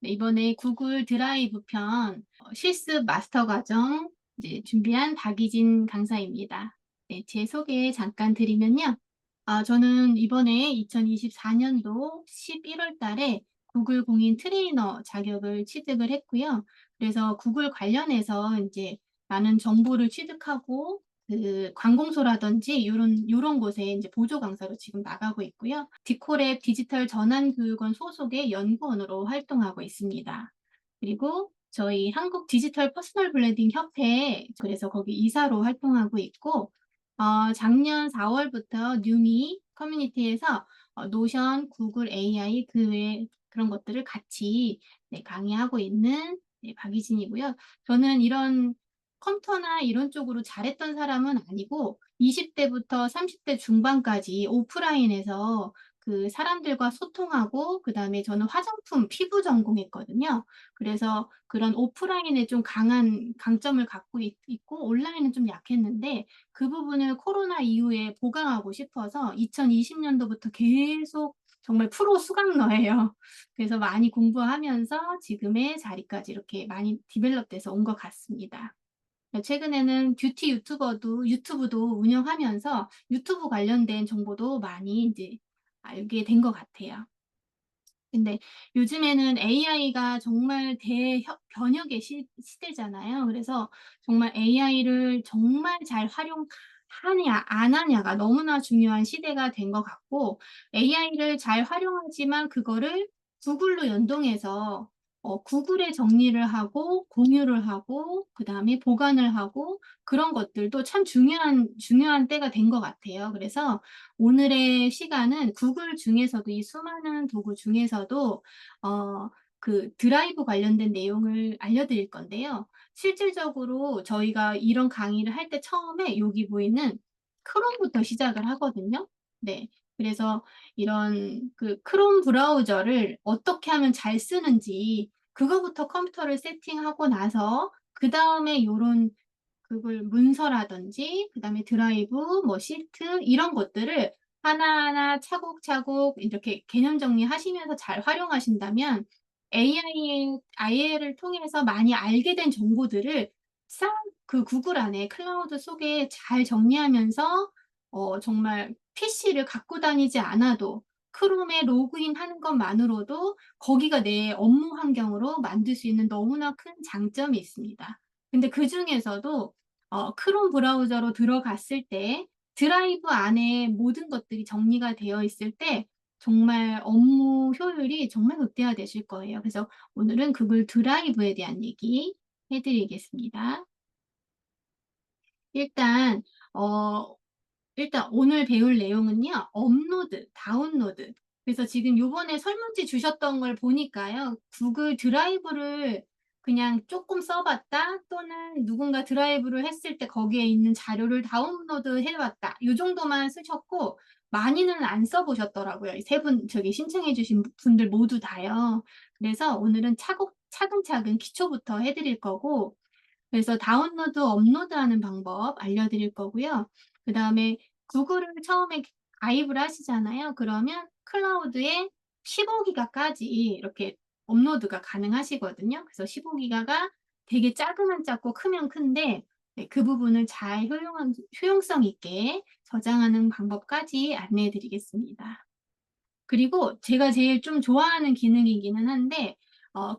네, 이번에 구글 드라이브 편 실습 마스터 과정 이제 준비한 박희진 강사입니다. 네, 제 소개 잠깐 드리면요. 저는 이번에 2024년도 11월 달에 구글 공인 트레이너 자격을 취득을 했고요. 그래서 구글 관련해서 이제 많은 정보를 취득하고 그 관공서라든지 요런 곳에 이제 보조 강사로 지금 나가고 있고요. 디코랩 디지털 전환교육원 소속의 연구원으로 활동하고 있습니다. 그리고 저희 한국 디지털 퍼스널 브랜딩 협회, 그래서 거기 이사로 활동하고 있고, 작년 4월부터 뉴미 커뮤니티에서 노션, 구글 AI 그 외에 그런 것들을 같이 네, 강의하고 있는 네, 박희진이고요. 저는 이런 컴퓨터나 이런 쪽으로 잘했던 사람은 아니고 20대부터 30대 중반까지 오프라인에서 그 사람들과 소통하고 그다음에 저는 화장품, 피부 전공했거든요. 그래서 그런 오프라인에 좀 강한 강점을 갖고 있고 온라인은 좀 약했는데 그 부분을 코로나 이후에 보강하고 싶어서 2020년도부터 계속 정말 프로 수강러예요. 그래서 많이 공부하면서 지금의 자리까지 이렇게 많이 디벨롭돼서 온 것 같습니다. 최근에는 뷰티 유튜브도 운영하면서 유튜브 관련된 정보도 많이 이제 알게 된 것 같아요. 근데 요즘에는 AI가 정말 변혁의 시대잖아요. 그래서 정말 AI를 정말 잘 활용하냐, 안 하냐가 너무나 중요한 시대가 된 것 같고, AI를 잘 활용하지만 그거를 구글로 연동해서 구글에 정리를 하고, 공유를 하고, 그 다음에 보관을 하고, 그런 것들도 참 중요한 때가 된 것 같아요. 그래서 오늘의 시간은 구글 중에서도 이 수많은 도구 중에서도 그 드라이브 관련된 내용을 알려드릴 건데요. 실질적으로 저희가 이런 강의를 할 때 처음에 여기 보이는 크롬부터 시작을 하거든요. 네. 그래서 이런 그 크롬 브라우저를 어떻게 하면 잘 쓰는지 그거부터 컴퓨터를 세팅하고 나서 그 다음에 요런 그걸 문서라든지 그다음에 드라이브, 뭐 시트 이런 것들을 하나하나 차곡차곡 이렇게 개념 정리하시면서 잘 활용하신다면 AI를 통해서 많이 알게 된 정보들을 싹 그 구글 안에 클라우드 속에 잘 정리하면서 정말 PC를 갖고 다니지 않아도 크롬에 로그인하는 것만으로도 거기가 내 업무 환경으로 만들 수 있는 너무나 큰 장점이 있습니다. 근데 그중에서도 크롬 브라우저로 들어갔을 때 드라이브 안에 모든 것들이 정리가 되어 있을 때 정말 업무 효율이 정말 극대화되실 거예요. 그래서 오늘은 구글 드라이브에 대한 얘기 해드리겠습니다. 일단 어 일단 오늘 배울 내용은요. 업로드, 다운로드. 그래서 지금 요번에 설문지 주셨던 걸 보니까요. 구글 드라이브를 그냥 조금 써봤다 또는 누군가 드라이브를 했을 때 거기에 있는 자료를 다운로드 해봤다. 요 정도만 쓰셨고 많이는 안 써보셨더라고요. 이 세 분 저기 신청해 주신 분들 모두 다요. 그래서 오늘은 차근차근 기초부터 해드릴 거고 그래서 다운로드, 업로드하는 방법 알려드릴 거고요. 그다음에 구글을 처음에 가입을 하시잖아요. 그러면 클라우드에 15기가까지 이렇게 업로드가 가능하시거든요. 그래서 15기가가 되게 작으면 작고 크면 큰데 네, 그 부분을 잘 효용성 있게 저장하는 방법까지 안내해 드리겠습니다. 그리고 제가 제일 좀 좋아하는 기능이기는 한데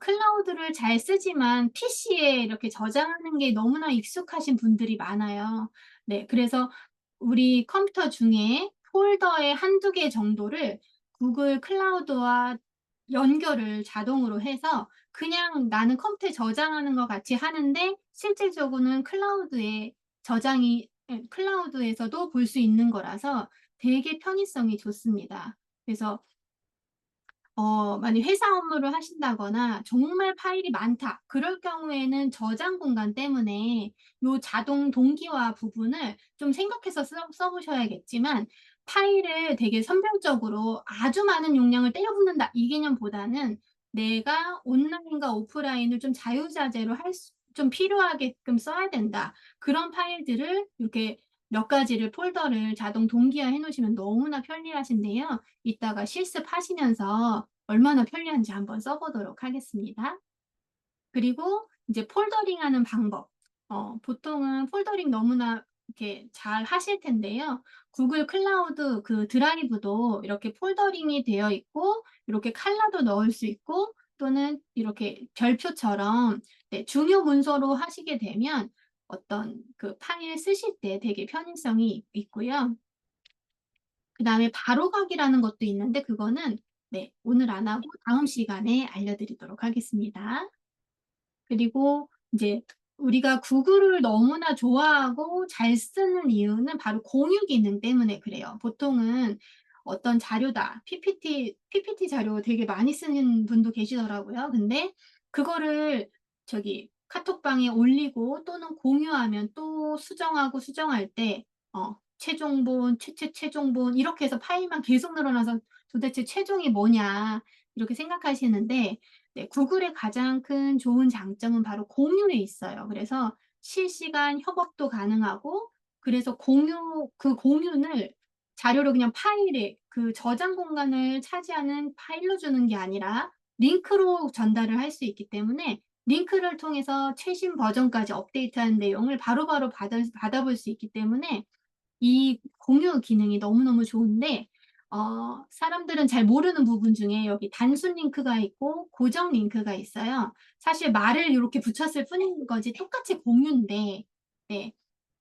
클라우드를 잘 쓰지만 PC에 이렇게 저장하는 게 너무나 익숙하신 분들이 많아요. 네, 그래서 우리 컴퓨터 중에 폴더에 한두 개 정도를 구글 클라우드와 연결을 자동으로 해서 그냥 나는 컴퓨터에 저장하는 것 같이 하는데 실질적으로는 클라우드에서도 볼 수 있는 거라서 되게 편의성이 좋습니다. 그래서 만약 회사 업무를 하신다거나 정말 파일이 많다. 그럴 경우에는 저장 공간 때문에 요 자동 동기화 부분을 좀 생각해서 써보셔야겠지만 파일을 되게 선별적으로 아주 많은 용량을 때려 붓는다. 이 개념보다는 내가 온라인과 오프라인을 좀 자유자재로 좀 필요하게끔 써야 된다. 그런 파일들을 이렇게 몇 가지를 폴더를 자동 동기화해 놓으시면 너무나 편리하신데요. 이따가 실습하시면서 얼마나 편리한지 한번 써 보도록 하겠습니다. 그리고 이제 폴더링하는 방법. 보통은 폴더링 너무나 이렇게 잘 하실 텐데요. 구글 클라우드 그 드라이브도 이렇게 폴더링이 되어 있고 이렇게 컬러도 넣을 수 있고 또는 이렇게 별표처럼 네 중요 문서로 하시게 되면 어떤 그 파일 쓰실 때 되게 편의성이 있고요. 그다음에 바로가기라는 것도 있는데 그거는 네 오늘 안 하고 다음 시간에 알려드리도록 하겠습니다. 그리고 이제 우리가 구글을 너무나 좋아하고 잘 쓰는 이유는 바로 공유 기능 때문에 그래요. 보통은 어떤 자료다. PPT 자료 되게 많이 쓰는 분도 계시더라고요. 근데 그거를 저기 카톡방에 올리고 또는 공유하면 또 수정하고 수정할 때 최종본, 최종본 이렇게 해서 파일만 계속 늘어나서 도대체 최종이 뭐냐 이렇게 생각하시는데 네, 구글의 가장 큰 좋은 장점은 바로 공유에 있어요. 그래서 실시간 협업도 가능하고 그래서 그 공유를 자료를 그냥 파일에 그 저장 공간을 차지하는 파일로 주는 게 아니라 링크로 전달을 할 수 있기 때문에 링크를 통해서 최신 버전까지 업데이트하는 내용을 바로바로 받아볼 수 있기 때문에 이 공유 기능이 너무너무 좋은데 사람들은 잘 모르는 부분 중에 여기 단순 링크가 있고 고정 링크가 있어요. 사실 말을 요렇게 붙였을 뿐인 거지 똑같이 공유인데 네.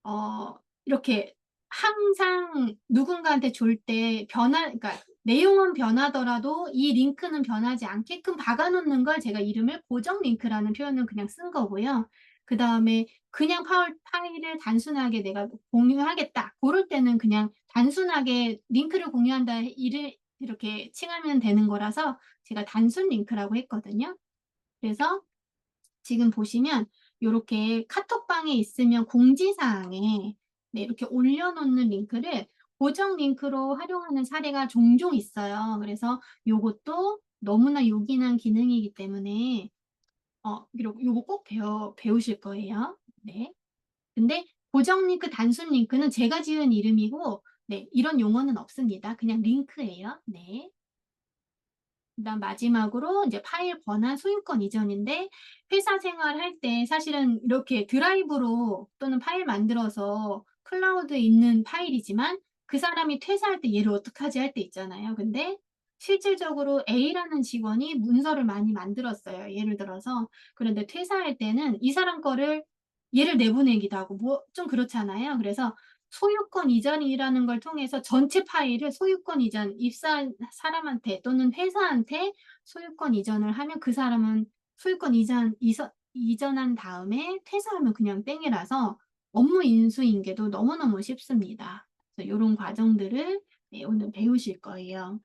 어 이렇게 항상 누군가한테 줄 때 그러니까 내용은 변하더라도 이 링크는 변하지 않게끔 박아 놓는 걸 제가 이름을 고정 링크라는 표현을 그냥 쓴 거고요. 그다음에 그냥 파일을 단순하게 내가 공유하겠다. 고럴 때는 그냥 단순하게 링크를 공유한다 이렇게 칭하면 되는 거라서 제가 단순 링크라고 했거든요. 그래서 지금 보시면 요렇게 카톡방에 있으면 공지사항에 네 이렇게 올려놓는 링크를 고정 링크로 활용하는 사례가 종종 있어요. 그래서 요것도 너무나 요긴한 기능이기 때문에 요거 꼭 배우실 거예요. 네. 근데 고정 링크, 단순 링크는 제가 지은 이름이고 네 이런 용어는 없습니다. 그냥 링크예요. 네. 그다음 마지막으로 이제 파일 권한 소유권 이전인데 회사 생활할 때 사실은 이렇게 드라이브로 또는 파일 만들어서 클라우드에 있는 파일이지만 그 사람이 퇴사할 때 얘를 어떡하지 할 때 있잖아요. 근데 실질적으로 A라는 직원이 문서를 많이 만들었어요. 예를 들어서. 그런데 퇴사할 때는 이 사람 거를 얘를 내보내기도 하고 뭐 좀 그렇잖아요. 그래서 소유권 이전이라는 걸 통해서 전체 파일을 소유권 이전, 입사한 사람한테 또는 회사한테 소유권 이전을 하면 그 사람은 소유권 이전한 다음에 퇴사하면 그냥 땡이라서 업무 인수인계도 너무너무 쉽습니다. 그래서 요런 과정들을 네, 오늘 배우실 거예요.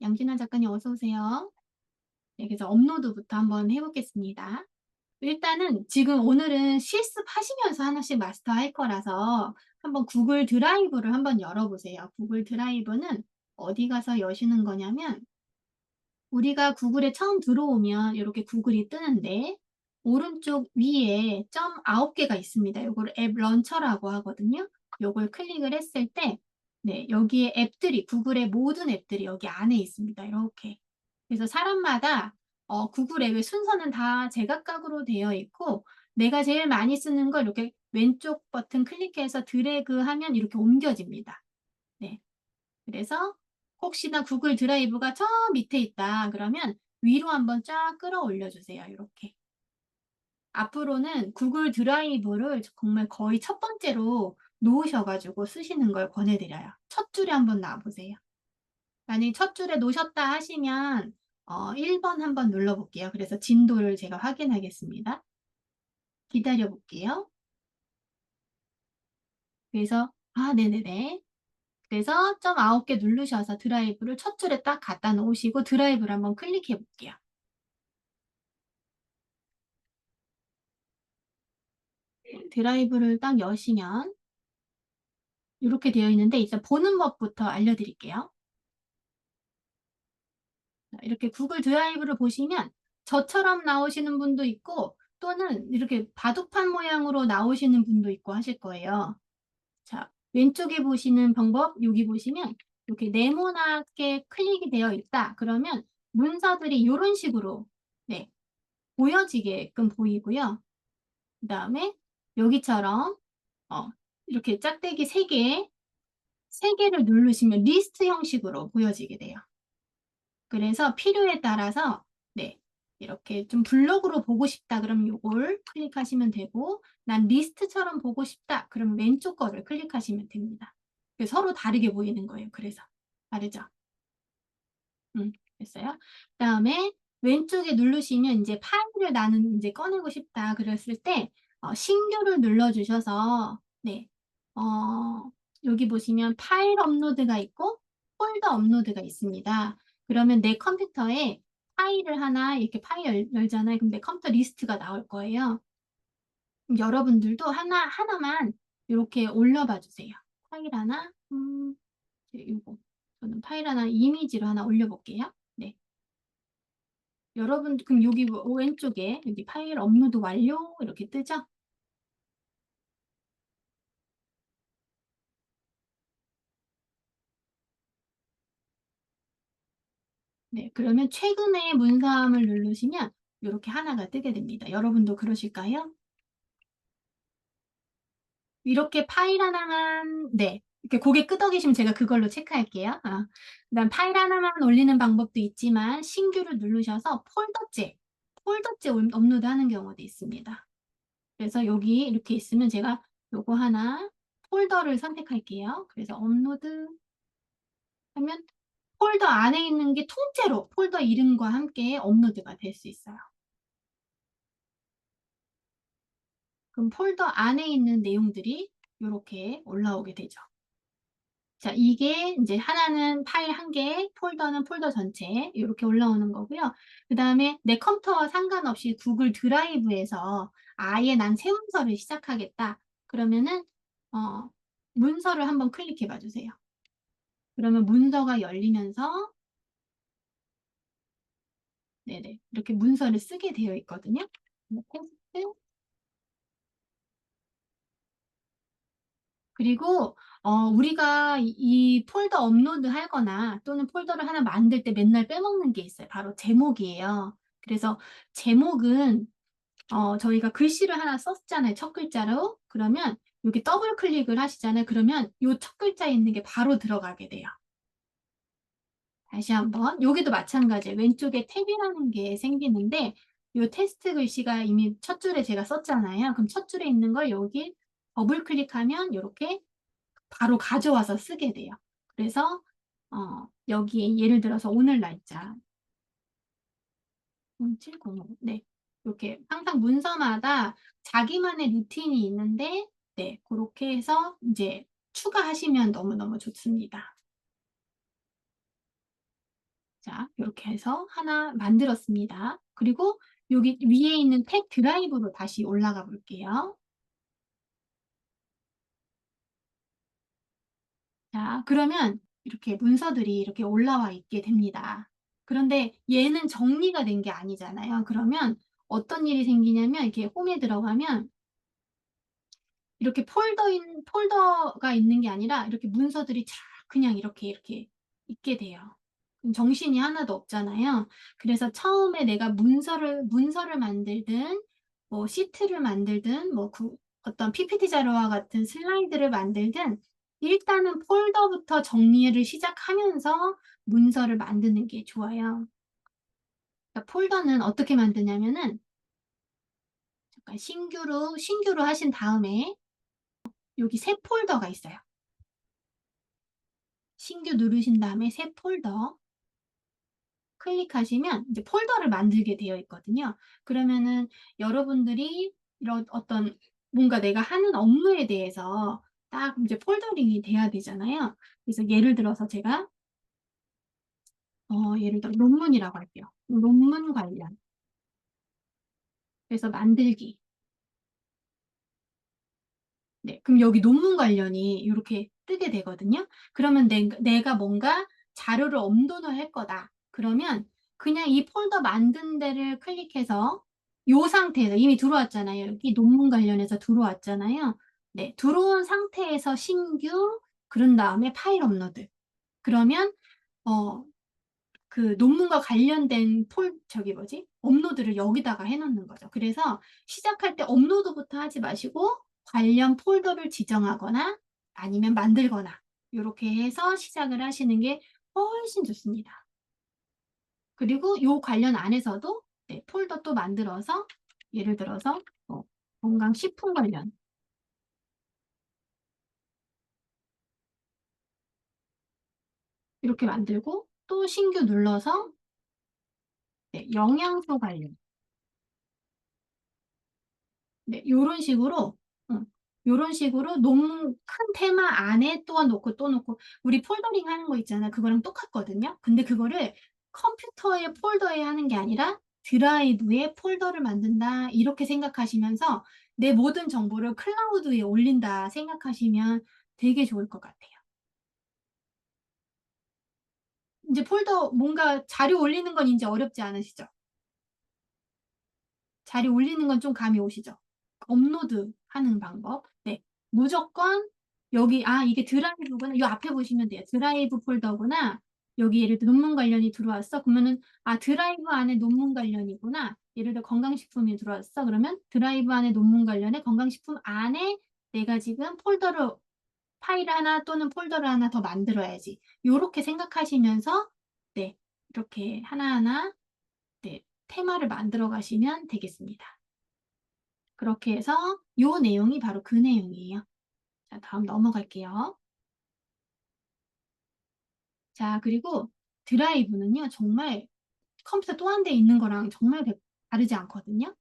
양진아 작가님 어서 오세요. 네, 그래서 업로드부터 한번 해보겠습니다. 일단은 지금 오늘은 실습하시면서 하나씩 마스터할 거라서 한번 구글 드라이브를 한번 열어보세요. 구글 드라이브는 어디 가서 여시는 거냐면 우리가 구글에 처음 들어오면 이렇게 구글이 뜨는데 오른쪽 위에 점 9개가 있습니다. 요걸 앱 런처라고 하거든요. 요걸 클릭을 했을 때 네, 여기에 앱들이 구글의 모든 앱들이 여기 안에 있습니다. 이렇게. 그래서 사람마다 구글 앱의 순서는 다 제각각으로 되어 있고 내가 제일 많이 쓰는 걸 이렇게 왼쪽 버튼 클릭해서 드래그하면 이렇게 옮겨집니다. 네. 그래서 혹시나 구글 드라이브가 저 밑에 있다 그러면 위로 한번 쫙 끌어올려 주세요. 이렇게. 앞으로는 구글 드라이브를 정말 거의 첫 번째로 놓으셔가지고 쓰시는 걸 권해드려요. 첫 줄에 한번 놔보세요. 만약에 첫 줄에 놓으셨다 하시면 1번 한번 눌러볼게요. 그래서 진도를 제가 확인하겠습니다. 기다려 볼게요. 그래서 네네네. 그래서 점 9개 누르셔서 드라이브를 첫 줄에 딱 갖다 놓으시고 드라이브를 한번 클릭해 볼게요. 드라이브를 딱 여시면 이렇게 되어 있는데 일단 보는 법부터 알려드릴게요. 이렇게 구글 드라이브를 보시면 저처럼 나오시는 분도 있고 또는 이렇게 바둑판 모양으로 나오시는 분도 있고 하실 거예요. 자, 왼쪽에 보시는 방법 여기 보시면 이렇게 네모나게 클릭이 되어 있다. 그러면 문서들이 요런 식으로 네, 보여지게끔 보이고요. 그다음에 여기처럼 이렇게 짝대기 3개를 누르시면 리스트 형식으로 보여지게 돼요. 그래서 필요에 따라서 네, 이렇게 좀 블록으로 보고 싶다 그러면 요걸 클릭하시면 되고 난 리스트처럼 보고 싶다 그러면 왼쪽 거를 클릭하시면 됩니다. 서로 다르게 보이는 거예요. 그래서 다르죠? 됐어요. 그다음에 왼쪽에 누르시면 이제 파일을 나는 이제 꺼내고 싶다 그랬을 때 신규를 눌러주셔서 네, 어, 여기 보시면 파일 업로드가 있고 폴더 업로드가 있습니다. 그러면 내 컴퓨터에 파일을 하나 이렇게 파일 열잖아요. 그럼 내 컴퓨터 리스트가 나올 거예요. 그럼 여러분들도 하나만 이렇게 올려봐 주세요. 파일 하나, 이거 저는 파일 하나 이미지로 하나 올려볼게요. 네. 여러분 그럼 여기 왼쪽에 여기 파일 업로드 완료 이렇게 뜨죠? 네, 그러면 최근에 문서함을 누르시면 이렇게 하나가 뜨게 됩니다. 여러분도 그러실까요? 이렇게 파일 하나만 네, 이렇게 고개 끄덕이시면 제가 그걸로 체크할게요. 그다음 파일 하나만 올리는 방법도 있지만 신규를 누르셔서 폴더째 업로드하는 경우도 있습니다. 그래서 여기 이렇게 있으면 제가 요거 하나 폴더를 선택할게요. 그래서 업로드 하면 폴더 안에 있는 게 통째로 폴더 이름과 함께 업로드가 될 수 있어요. 그럼 폴더 안에 있는 내용들이 이렇게 올라오게 되죠. 자, 이게 이제 하나는 파일 한 개, 폴더는 폴더 전체 이렇게 올라오는 거고요. 그 다음에 내 컴퓨터와 상관없이 구글 드라이브에서 아예 난 새 문서를 시작하겠다. 그러면은 문서를 한번 클릭해 봐 주세요. 그러면 문서가 열리면서 네네 이렇게 문서를 쓰게 되어 있거든요. 테스트 그리고 우리가 이 폴더 업로드 하거나 또는 폴더를 하나 만들 때 맨날 빼먹는 게 있어요. 바로 제목이에요. 그래서 제목은 저희가 글씨를 하나 썼잖아요. 첫 글자로. 그러면 여기 더블 클릭을 하시잖아요. 그러면 요 첫 글자에 있는 게 바로 들어가게 돼요. 다시 한번 여기도 마찬가지예요. 왼쪽에 탭이라는 게 생기는데 요 테스트 글씨가 이미 첫 줄에 제가 썼잖아요. 그럼 첫 줄에 있는 걸 여기 더블 클릭하면 이렇게 바로 가져와서 쓰게 돼요. 그래서 여기에 예를 들어서 오늘 날짜 0705 네. 이렇게 항상 문서마다 자기만의 루틴이 있는데 네, 그렇게 해서 이제 추가하시면 너무너무 좋습니다. 자, 이렇게 해서 하나 만들었습니다. 그리고 여기 위에 있는 탭 드라이브로 다시 올라가 볼게요. 자, 그러면 이렇게 문서들이 이렇게 올라와 있게 됩니다. 그런데 얘는 정리가 된 게 아니잖아요. 그러면 어떤 일이 생기냐면 이렇게 홈에 들어가면 이렇게 폴더가 있는 게 아니라 이렇게 문서들이 쫙 그냥 이렇게 있게 돼요. 그럼 정신이 하나도 없잖아요. 그래서 처음에 내가 문서를 만들든 뭐 시트를 만들든 뭐 어떤 PPT 자료와 같은 슬라이드를 만들든 일단은 폴더부터 정리를 시작하면서 문서를 만드는 게 좋아요. 그러니까 폴더는 어떻게 만드냐면은 잠깐 신규로 하신 다음에 여기 새 폴더가 있어요. 신규 누르신 다음에 새 폴더 클릭하시면 이제 폴더를 만들게 되어 있거든요. 그러면은 여러분들이 이런 어떤 뭔가 내가 하는 업무에 대해서 딱 이제 폴더링이 돼야 되잖아요. 그래서 예를 들어서 제가 예를 들어 논문이라고 할게요. 논문 관련. 그래서 만들기. 네, 그럼 여기 논문 관련이 이렇게 뜨게 되거든요. 그러면 내가 뭔가 자료를 업로드 할 거다. 그러면 그냥 이 폴더 만든 데를 클릭해서 이 상태에서 이미 들어왔잖아요. 여기 논문 관련해서 들어왔잖아요. 네, 들어온 상태에서 신규, 그런 다음에 파일 업로드. 그러면 어 그 논문과 관련된 저기 뭐지? 업로드를 여기다가 해 놓는 거죠. 그래서 시작할 때 업로드부터 하지 마시고 관련 폴더를 지정하거나 아니면 만들거나 요렇게 해서 시작을 하시는 게 훨씬 좋습니다. 그리고 요 관련 안에서도 네 폴더 또 만들어서 예를 들어서 건강식품 관련 이렇게 만들고 또 신규 눌러서 네 영양소 관련 네 요런 식으로 요런 식으로 논문 큰 테마 안에 또 놓고 또 놓고 우리 폴더링 하는 거 있잖아요. 그거랑 똑같거든요. 근데 그거를 컴퓨터에 폴더에 하는 게 아니라 '드라이브에 폴더를 만든다.' 이렇게 생각하시면서 '내 모든 정보를 클라우드에 올린다.' 생각하시면 되게 좋을 것 같아요. 인제 폴더 뭔가 자료 올리는 건 인제 어렵지 않으시죠? 자료 올리는 건 좀 감이 오시죠? 업로드하는 방법. 네. 무조건 여기 이게 드라이브구나. 요 앞에 보시면 돼요. 드라이브 폴더구나. 여기 예를 들어 논문 관련이 들어왔어. 그러면은 드라이브 안에 논문 관련이구나. 예를 들어 건강식품이 들어왔어. 그러면 드라이브 안에 논문 관련에 건강식품 안에 내가 지금 폴더를 파일 하나 또는 폴더를 하나 더 만들어야지. 요렇게 생각하시면서 네 이렇게 하나하나 네 테마를 만들어 가시면 되겠습니다. 그렇게 해서 요 내용이 바로 그 내용이에요. 자 다음 넘어갈게요. 자 그리고 드라이브는요 정말 컴퓨터 또 한 대 있는 거랑 정말 다르지 않거든요.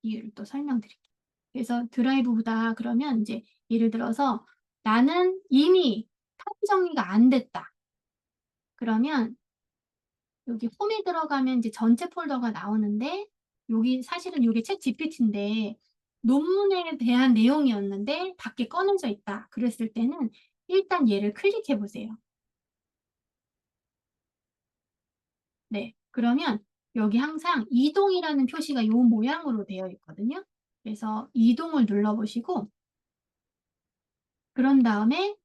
이유를 또 설명드릴게요. 그래서 드라이브보다 그러면 인제 예를 들어서 나는 이미 파일 정리가 안 됐다. 그러면 여기 홈에 들어가면 이제 전체 폴더가 나오는데 여기 사실은 요게 챗GPT인데 논문에 대한 내용이었는데 밖에 꺼내져 있다. 그랬을 때는 일단 얘를 클릭해 보세요. 네. 그러면 여기 항상 이동이라는 표시가 요 모양으로 되어 있거든요. 그래서 이동을 눌러 보시고 그런 다음에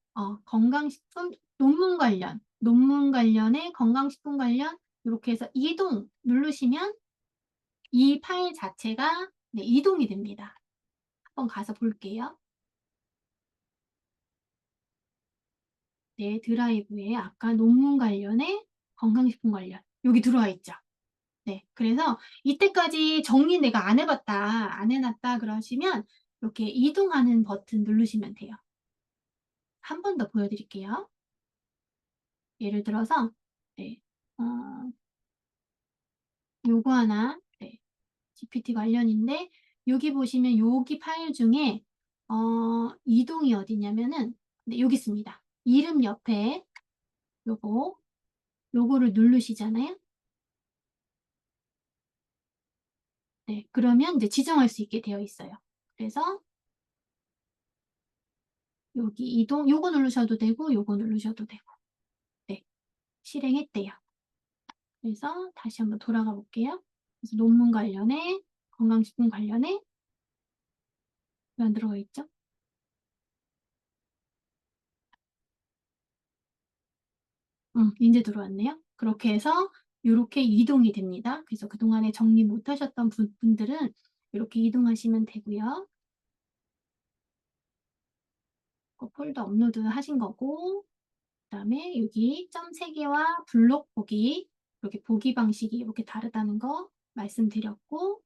건강식품 논문 관련에 건강식품 관련 요렇게 해서 이동 누르시면 이 파일 자체가 네 이동이 됩니다. 한번 가서 볼게요. 네 드라이브에 아까 논문 관련에 건강식품 관련 여기 들어와 있죠. 네. 그래서 이때까지 정리 내가 안 해 봤다, 안 해 놨다 그러시면 이렇게 이동하는 버튼 누르시면 돼요. 한 번 더 보여 드릴게요. 예를 들어서 네. 어 요거 하나 네. GPT 관련인데 여기 보시면 여기 파일 중에 이동이 어디냐면은 네 여기 있습니다. 이름 옆에 요거, 요거를 누르시잖아요. 네. 그러면 이제 지정할 수 있게 되어 있어요. 그래서 여기 이동 요거 누르셔도 되고 요거 누르셔도 되고. 네. 실행했대요. 그래서 다시 한번 돌아가 볼게요. 그래서 논문 관련해 건강식품 관련해 왜 안 들어가 있죠? 인제 들어왔네요. 그렇게 해서 요렇게 이동이 됩니다. 그래서 그동안에 정리 못 하셨던 분들은 요렇게 이동하시면 되고요. 그 폴더 업로드 하신 거고 그다음에 여기 점 3 개와 블록 보기 이렇게 보기 방식이 이렇게 다르다는 거 말씀드렸고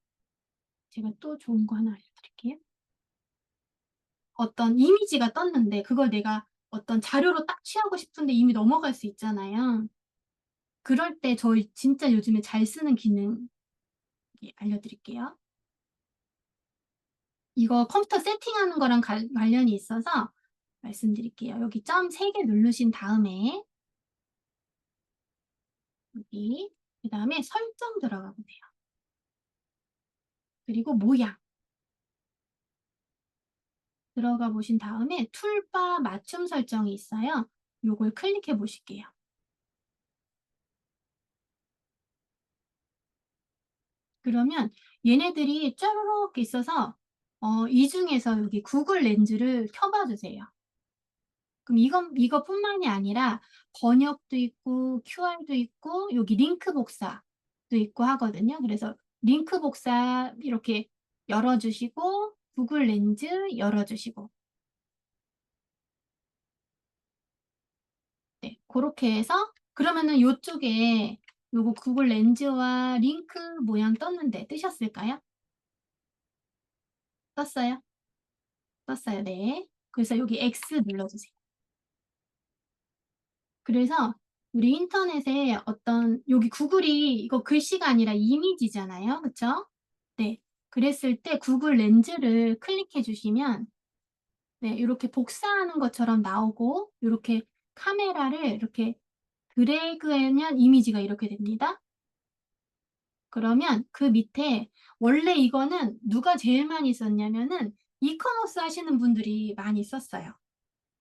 제가 또 좋은 거 하나 알려드릴게요. 어떤 이미지가 떴는데 그걸 내가 어떤 자료로 딱 취하고 싶은데 이미 넘어갈 수 있잖아요. 그럴 때 저희 진짜 요즘에 잘 쓰는 기능 알려드릴게요. 이거 컴퓨터 세팅하는 거랑 관련이 있어서 말씀드릴게요. 여기 점 3개 누르신 다음에 여기 그다음에 설정 들어가 보세요. 그리고 모양 들어가 보신 다음에 툴바 맞춤 설정이 있어요. 요걸 클릭해 보실게요. 그러면 얘네들이 쭈루룩 있어서 이 중에서 여기 구글 렌즈를 켜 봐 주세요. 그럼 이것뿐만이 아니라 번역도 있고 QR도 있고 여기 링크 복사도 있고 하거든요. 그래서 링크 복사 이렇게 열어주시고 구글 렌즈 열어주시고 네, 그렇게 해서 그러면은 요쪽에 요거 구글 렌즈와 링크 모양 떴는데 뜨셨을까요? 떴어요? 떴어요. 네. 그래서 여기 X 눌러주세요. 그래서 우리 인터넷에 어떤 여기 구글이 이거 글씨가 아니라 이미지잖아요. 그쵸? 네. 그랬을 때 구글 렌즈를 클릭해 주시면 네, 이렇게 복사하는 것처럼 나오고 이렇게 카메라를 이렇게 드래그하면 이미지가 이렇게 됩니다. 그러면 그 밑에 원래 이거는 누가 제일 많이 썼냐면은 이커머스 하시는 분들이 많이 썼어요.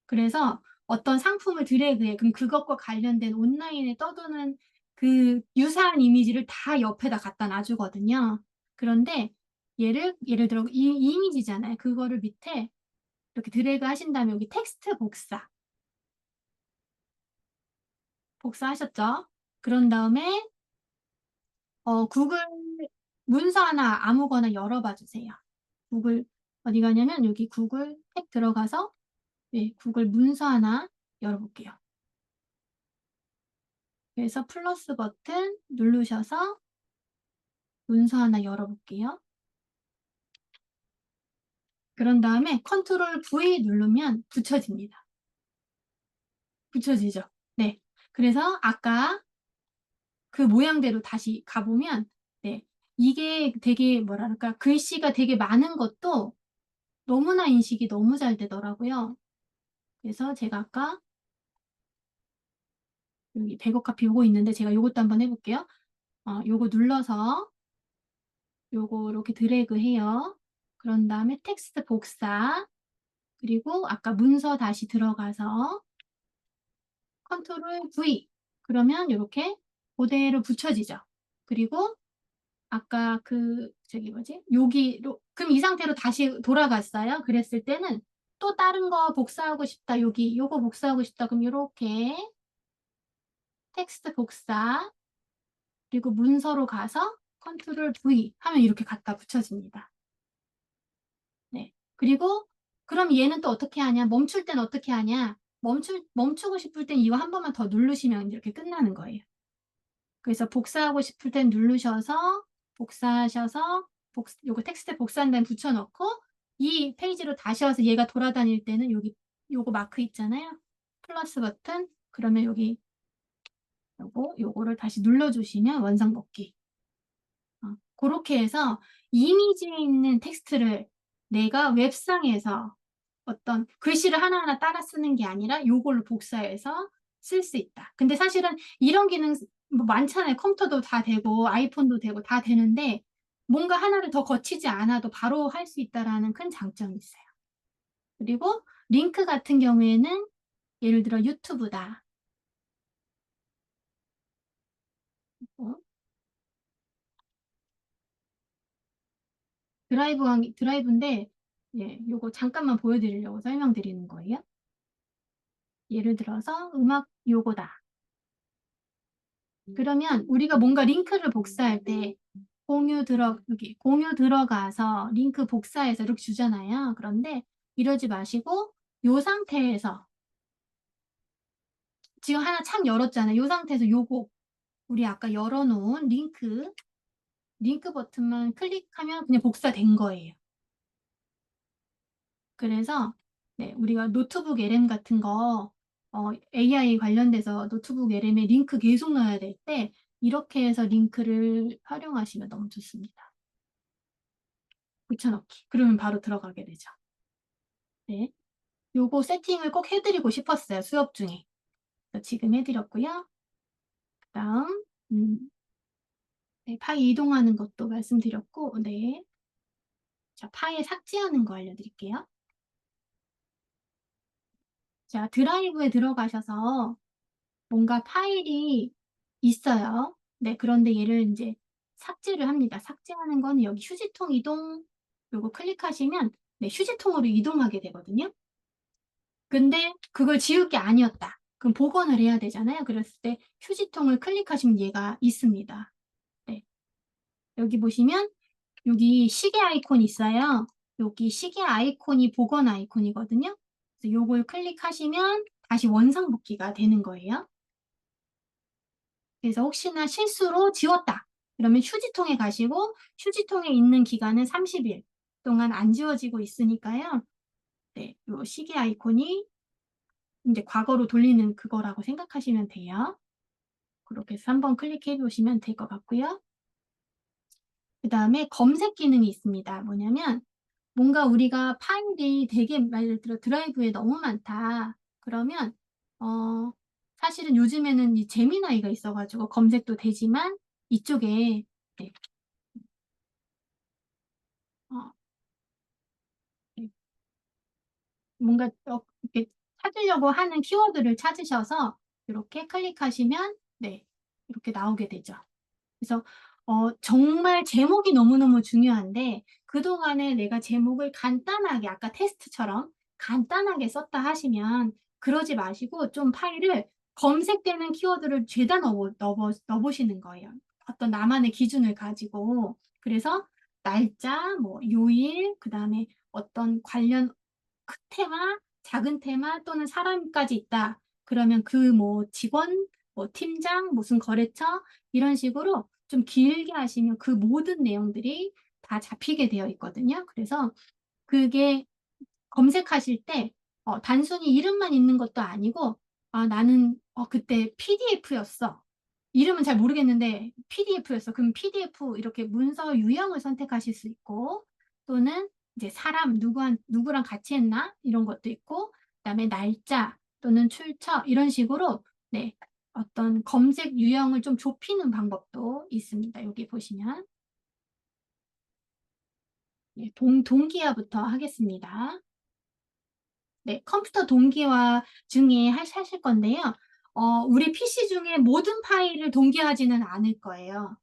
그래서 어떤 상품을 드래그해. 그럼 그것과 관련된 온라인에 떠도는 그 유사한 이미지를 다 옆에다 갖다 놔주거든요. 그런데 예를 들어 이 이미지잖아요. 그거를 밑에 이렇게 드래그 하신 다음에 여기 텍스트 복사하셨죠? 그런 다음에 구글 문서 하나 아무거나 열어봐 주세요. 구글 어디 가냐면 여기 구글 탭 들어가서 네, 구글 문서 하나 열어볼게요. 그래서 플러스 버튼 누르셔서 문서 하나 열어볼게요. 그런 다음에 컨트롤 V 누르면 붙여집니다. 붙여지죠? 네. 그래서 아까 그 모양대로 다시 가보면 네. 이게 되게 뭐랄까 글씨가 되게 많은 것도 너무나 인식이 너무 잘 되더라고요. 그래서 제가 아까 여기 백업 카피 요거 있는데 제가 요것도 한번 해볼게요. 요거 눌러서 요거 이렇게 드래그 해요. 그런 다음에 텍스트 복사 그리고 아까 문서 다시 들어가서 컨트롤 V 그러면 이렇게 그대로 붙여지죠. 그리고 아까 그 저기 뭐지? 여기로 그럼 이 상태로 다시 돌아갔어요. 그랬을 때는 또 다른 거 복사하고 싶다. 여기 요거 복사하고 싶다. 그럼 이렇게 텍스트 복사 그리고 문서로 가서 컨트롤 V 하면 이렇게 갖다 붙여집니다. 네. 그리고 그럼 얘는 또 어떻게 하냐? 멈출 땐 어떻게 하냐? 멈추고 싶을 땐 이거 한 번만 더 누르시면 이렇게 끝나는 거예요. 그래서 복사하고 싶을 땐 누르셔서 복사하셔서 요거 텍스트 복사한 다음에 붙여넣고 이 페이지로 다시 와서 얘가 돌아다닐 때는 여기 요거 마크 있잖아요. 플러스 버튼 그러면 여기 요거를 다시 눌러주시면 완성 복귀. 그렇게 해서 이미지에 있는 텍스트를 내가 웹상에서 어떤 글씨를 하나하나 따라 쓰는 게 아니라 요걸로 복사해서 쓸 수 있다. 근데 사실은 이런 기능 뭐 많잖아요. 컴퓨터도 다 되고 아이폰도 되고 다 되는데 뭔가 하나를 더 거치지 않아도 바로 할 수 있다라는 큰 장점이 있어요. 그리고 링크 같은 경우에는 예를 들어 유튜브다. 어? 드라이브인데 예, 요거 잠깐만 보여드리려고 설명드리는 거예요. 예를 들어서 음악 요거다. 그러면 우리가 뭔가 링크를 복사할 때 여기 공유 들어가서 링크 복사해서 이렇게 주잖아요. 그런데 이러지 마시고 요 상태에서 지금 하나 창 열었잖아요. 요 상태에서 요거 우리 아까 열어놓은 링크 버튼만 클릭하면 그냥 복사된 거예요. 그래서 네, 우리가 노트북 LM 같은 거 AI 관련돼서 노트북 LM에 링크 계속 넣어야 될 때 이렇게 해서 링크를 활용하시면 너무 좋습니다. 붙여넣기. 그러면 바로 들어가게 되죠. 네. 요거 세팅을 꼭 해드리고 싶었어요. 수업 중에. 지금 해드렸고요. 그 다음 네, 파일 이동하는 것도 말씀드렸고 네. 자, 파일 삭제하는 거 알려드릴게요. 자, 드라이브에 들어가셔서 뭔가 파일이 있어요. 네, 그런데 얘를 이제 삭제를 합니다. 삭제하는 거는 여기 휴지통 이동 요거 클릭하시면 네, 휴지통으로 이동하게 되거든요. 근데 그걸 지울 게 아니었다. 그럼 복원을 해야 되잖아요. 그랬을 때 휴지통을 클릭하시면 얘가 있습니다. 네. 여기 보시면 여기 시계 아이콘 있어요. 여기 시계 아이콘이 복원 아이콘이거든요. 그래서 요걸 클릭하시면 다시 원상복귀가 되는 거예요. 그래서 혹시나 실수로 지웠다. 그러면 휴지통에 가시고 휴지통에 있는 기간은 30일 동안 안 지워지고 있으니까요. 네, 요 시계 아이콘이 이제 과거로 돌리는 그거라고 생각하시면 돼요. 그렇게 해서 한번 클릭해 보시면 될 것 같고요. 그 다음에 검색 기능이 있습니다. 뭐냐면 뭔가 우리가 파일이 되게 예를 들어 드라이브에 너무 많다. 그러면 사실은 요즘에는 이 제미나이가 있어가지고 검색도 되지만 이쪽에 네, 어, 네, 뭔가 이렇게 찾으려고 하는 키워드를 찾으셔서 이렇게 클릭하시면 네, 이렇게 나오게 되죠. 그래서 정말 제목이 너무너무 중요한데 그동안에 내가 제목을 간단하게 아까 테스트처럼 간단하게 썼다 하시면 그러지 마시고 좀 파일을 검색되는 키워드를 죄다 넣어보시는 거예요. 어떤 나만의 기준을 가지고. 그래서 날짜, 뭐 요일, 그 다음에 어떤 관련 큰 테마, 작은 테마 또는 사람까지 있다. 그러면 그 뭐 직원, 뭐 팀장, 무슨 거래처 이런 식으로 좀 길게 하시면 그 모든 내용들이 다 잡히게 되어 있거든요. 그래서 그게 검색하실 때 단순히 이름만 있는 것도 아니고 아, 나는 그때 PDF였어. 이름은 잘 모르겠는데 PDF였어. 그럼 PDF 이렇게 문서 유형을 선택하실 수 있고 또는 이제 사람 누구랑 같이 했나 이런 것도 있고 그다음에 날짜 또는 출처 이런 식으로 네, 어떤 검색 유형을 좀 좁히는 방법도 있습니다. 여기 보시면 네, 동기화부터 하겠습니다. 네, 컴퓨터 동기화 중에 하실 건데요. 우리 PC 중에 모든 파일을 동기화하지는 않을 거예요.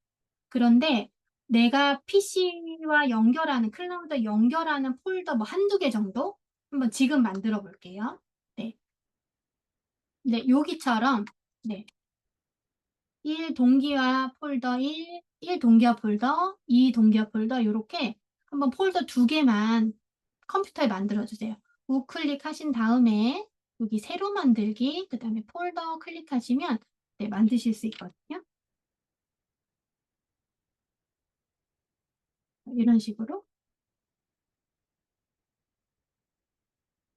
그런데 내가 PC와 연결하는, 클라우드 연결하는 폴더 뭐 한두 개 정도? 한번 지금 만들어 볼게요. 네. 네, 여기처럼, 네. 1 동기화 폴더 1 동기화 폴더, 2 동기화 폴더, 이렇게 한번 폴더 두 개만 컴퓨터에 만들어 주세요. 우클릭 하신 다음에 여기 새로 만들기, 그 다음에 폴더 클릭하시면 네, 만드실 수 있거든요. 이런 식으로.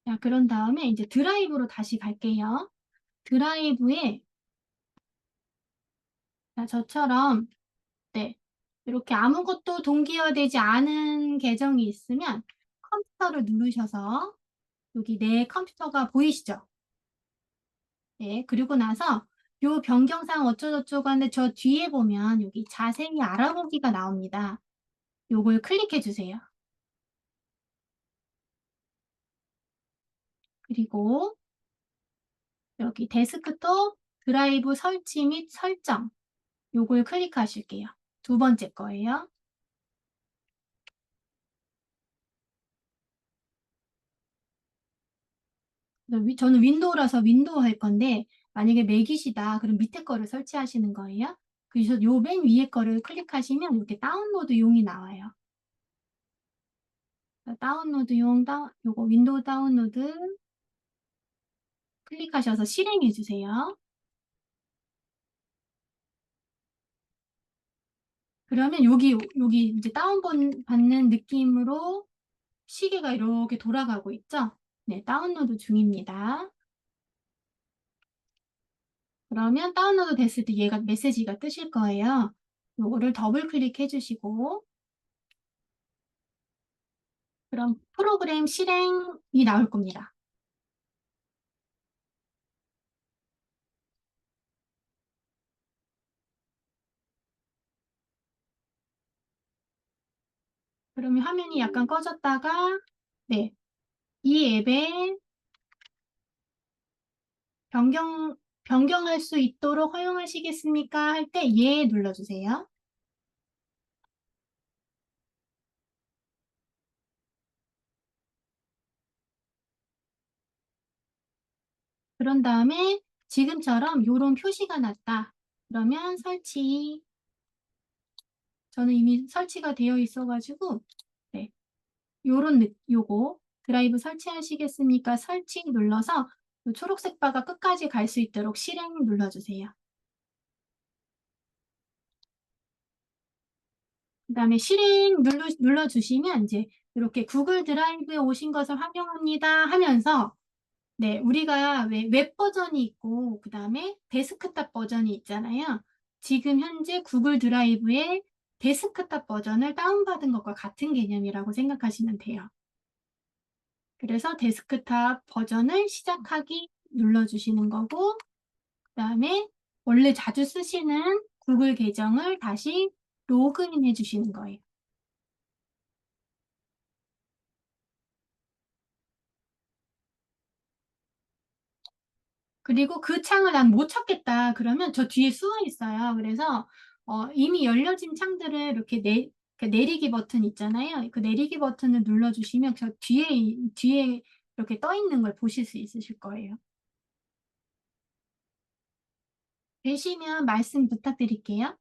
자, 그런 다음에 이제 드라이브로 다시 갈게요. 드라이브에 자, 저처럼 네, 이렇게 아무것도 동기화되지 않은 계정이 있으면 컴퓨터를 누르셔서 여기 내 컴퓨터가 보이시죠? 네, 그리고 나서 요 변경사항 어쩌고저쩌고 하는데 저 뒤에 보면 여기 자세히 알아보기가 나옵니다. 요걸 클릭해 주세요. 그리고 여기 데스크톱 드라이브 설치 및 설정 요걸 클릭하실게요. 두 번째 거예요. 저는 윈도우라서 윈도우 할 건데 만약에 맥이시다 그럼 밑에 거를 설치하시는 거예요. 그래서 요 맨 위에 거를 클릭하시면 이렇게 다운로드용이 나와요. 다운로드용 요거 윈도우 다운로드 클릭하셔서 실행해 주세요. 그러면 여기 이제 받는 느낌으로 시계가 이렇게 돌아가고 있죠? 네, 다운로드 중입니다. 그러면 다운로드 됐을 때 얘가 메시지가 뜨실 거예요. 요거를 더블 클릭해 주시고 그럼 프로그램 실행이 나올 겁니다. 그러면 화면이 약간 꺼졌다가 네, 이 앱에 변경할 수 있도록 허용하시겠습니까? 할 때 예 눌러주세요. 그런 다음에 지금처럼 요런 표시가 났다. 그러면 설치. 저는 이미 설치가 되어 있어가지고, 네. 요거 드라이브 설치하시겠습니까? 설치 눌러서 요 초록색 바가 끝까지 갈 수 있도록 실행 눌러주세요. 그 다음에 실행 눌러주시면 이제 이렇게 구글 드라이브에 오신 것을 환영합니다 하면서 네, 우리가 왜 웹 버전이 있고 그 다음에 데스크탑 버전이 있잖아요. 지금 현재 구글 드라이브의 데스크탑 버전을 다운받은 것과 같은 개념이라고 생각하시면 돼요. 그래서 데스크탑 버전을 시작하기 눌러주시는 거고 그 다음에 원래 자주 쓰시는 구글 계정을 다시 로그인 해주시는 거예요. 그리고 그 창을 난 못 찾겠다. 그러면 저 뒤에 숨어 있어요. 그래서 이미 열려진 창들을 이렇게 그 내리기 버튼 있잖아요. 그 내리기 버튼을 눌러주시면 저 뒤에 이렇게 떠 있는 걸 보실 수 있으실 거예요. 되시면 말씀 부탁드릴게요.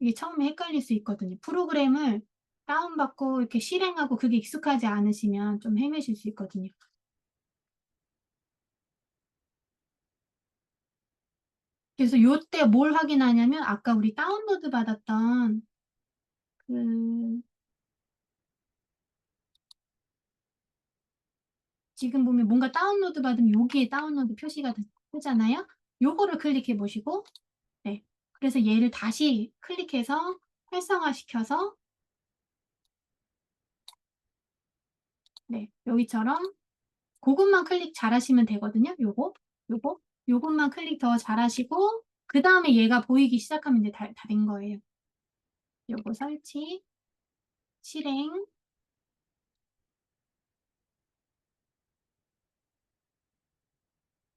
이게 처음에 헷갈릴 수 있거든요. 프로그램을 다운받고 이렇게 실행하고 그게 익숙하지 않으시면 좀 헤매실 수 있거든요. 그래서 요때 뭘 확인하냐면 아까 우리 다운로드 받았던 그 지금 보면 뭔가 다운로드 받으면 여기에 다운로드 표시가 뜨잖아요. 요거를 클릭해 보시고 네. 그래서 얘를 다시 클릭해서 활성화시켜서 네. 여기처럼 그것만 클릭 잘하시면 되거든요. 요것만 클릭 더 잘하시고 그 다음에 얘가 보이기 시작하면 이제 다 된 거예요. 요거 설치, 실행,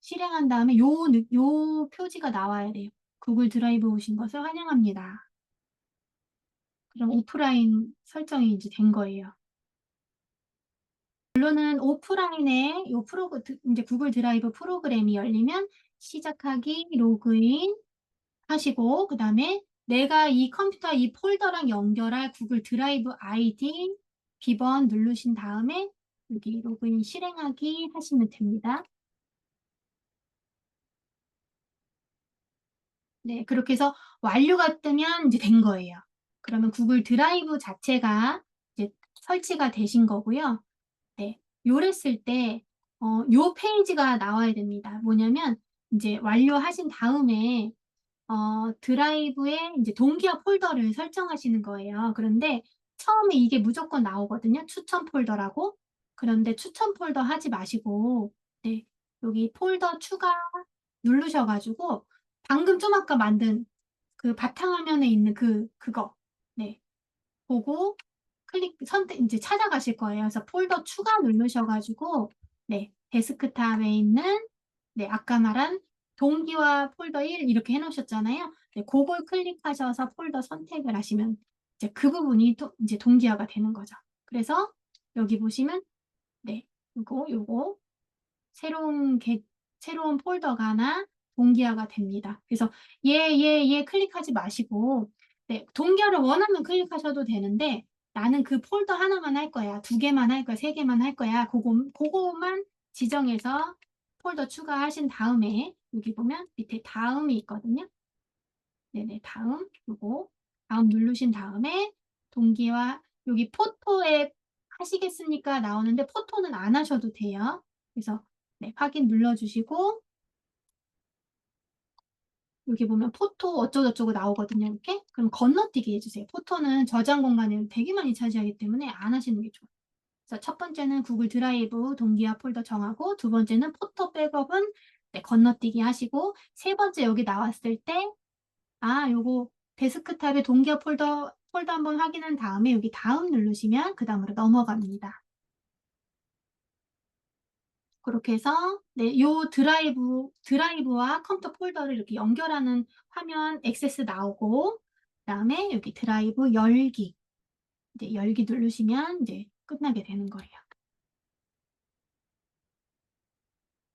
실행한 다음에 요 표지가 나와야 돼요. 구글 드라이브 오신 것을 환영합니다. 그럼 오프라인 설정이 이제 된 거예요. 물론은 오프라인에 이제 구글 드라이브 프로그램이 열리면 시작하기, 로그인 하시고, 그 다음에 내가 이 컴퓨터 이 폴더랑 연결할 구글 드라이브 아이디 비번 누르신 다음에 여기 로그인 실행하기 하시면 됩니다. 네, 그렇게 해서 완료가 뜨면 이제 된 거예요. 그러면 구글 드라이브 자체가 이제 설치가 되신 거고요. 네, 요랬을 때, 요 페이지가 나와야 됩니다. 뭐냐면, 이제 완료하신 다음에, 드라이브에 이제 동기화 폴더를 설정하시는 거예요. 그런데 처음에 이게 무조건 나오거든요. 추천 폴더라고. 그런데 추천 폴더 하지 마시고, 네, 여기 폴더 추가 누르셔가지고, 방금 좀 아까 만든 그 바탕화면에 있는 그거, 네, 보고 선택, 이제 찾아가실 거예요. 그래서 폴더 추가 누르셔가지고, 네, 데스크탑에 있는, 네, 아까 말한 동기화 폴더 1 이렇게 해놓으셨잖아요. 네, 그걸 클릭하셔서 폴더 선택을 하시면 이제 그 부분이 또 이제 동기화가 되는 거죠. 그래서 여기 보시면, 네, 요거, 새로운 새로운 폴더가 하나 동기화가 됩니다. 그래서 얘 클릭하지 마시고, 네, 동기화를 원하면 클릭하셔도 되는데, 나는 그 폴더 하나만 할 거야. 2개만 할 거야. 3개만 할 거야. 그거만 지정해서 폴더 추가하신 다음에, 여기 보면 밑에 다음이 있거든요. 네네, 다음 누르신 다음에, 동기화, 여기 포토 앱 하시겠습니까? 나오는데, 포토는 안 하셔도 돼요. 그래서, 네, 확인 눌러주시고, 여기 보면 포토 어쩌고저쩌고 나오거든요. 이렇게. 그럼 건너뛰기 해주세요. 포토는 저장 공간을 되게 많이 차지하기 때문에 안 하시는 게 좋아요. 그래서 첫 번째는 구글 드라이브 동기화 폴더 정하고 두 번째는 포토 백업은 네, 건너뛰기 하시고 세 번째 여기 나왔을 때 요거 데스크탑의 동기화 폴더 한번 확인한 다음에 여기 다음 누르시면 그 다음으로 넘어갑니다. 그렇게 해서 네, 요 드라이브와 컴퓨터 폴더를 이렇게 연결하는 화면 액세스 나오고 그다음에 여기 드라이브 열기 이제 열기 누르시면 이제 끝나게 되는 거예요.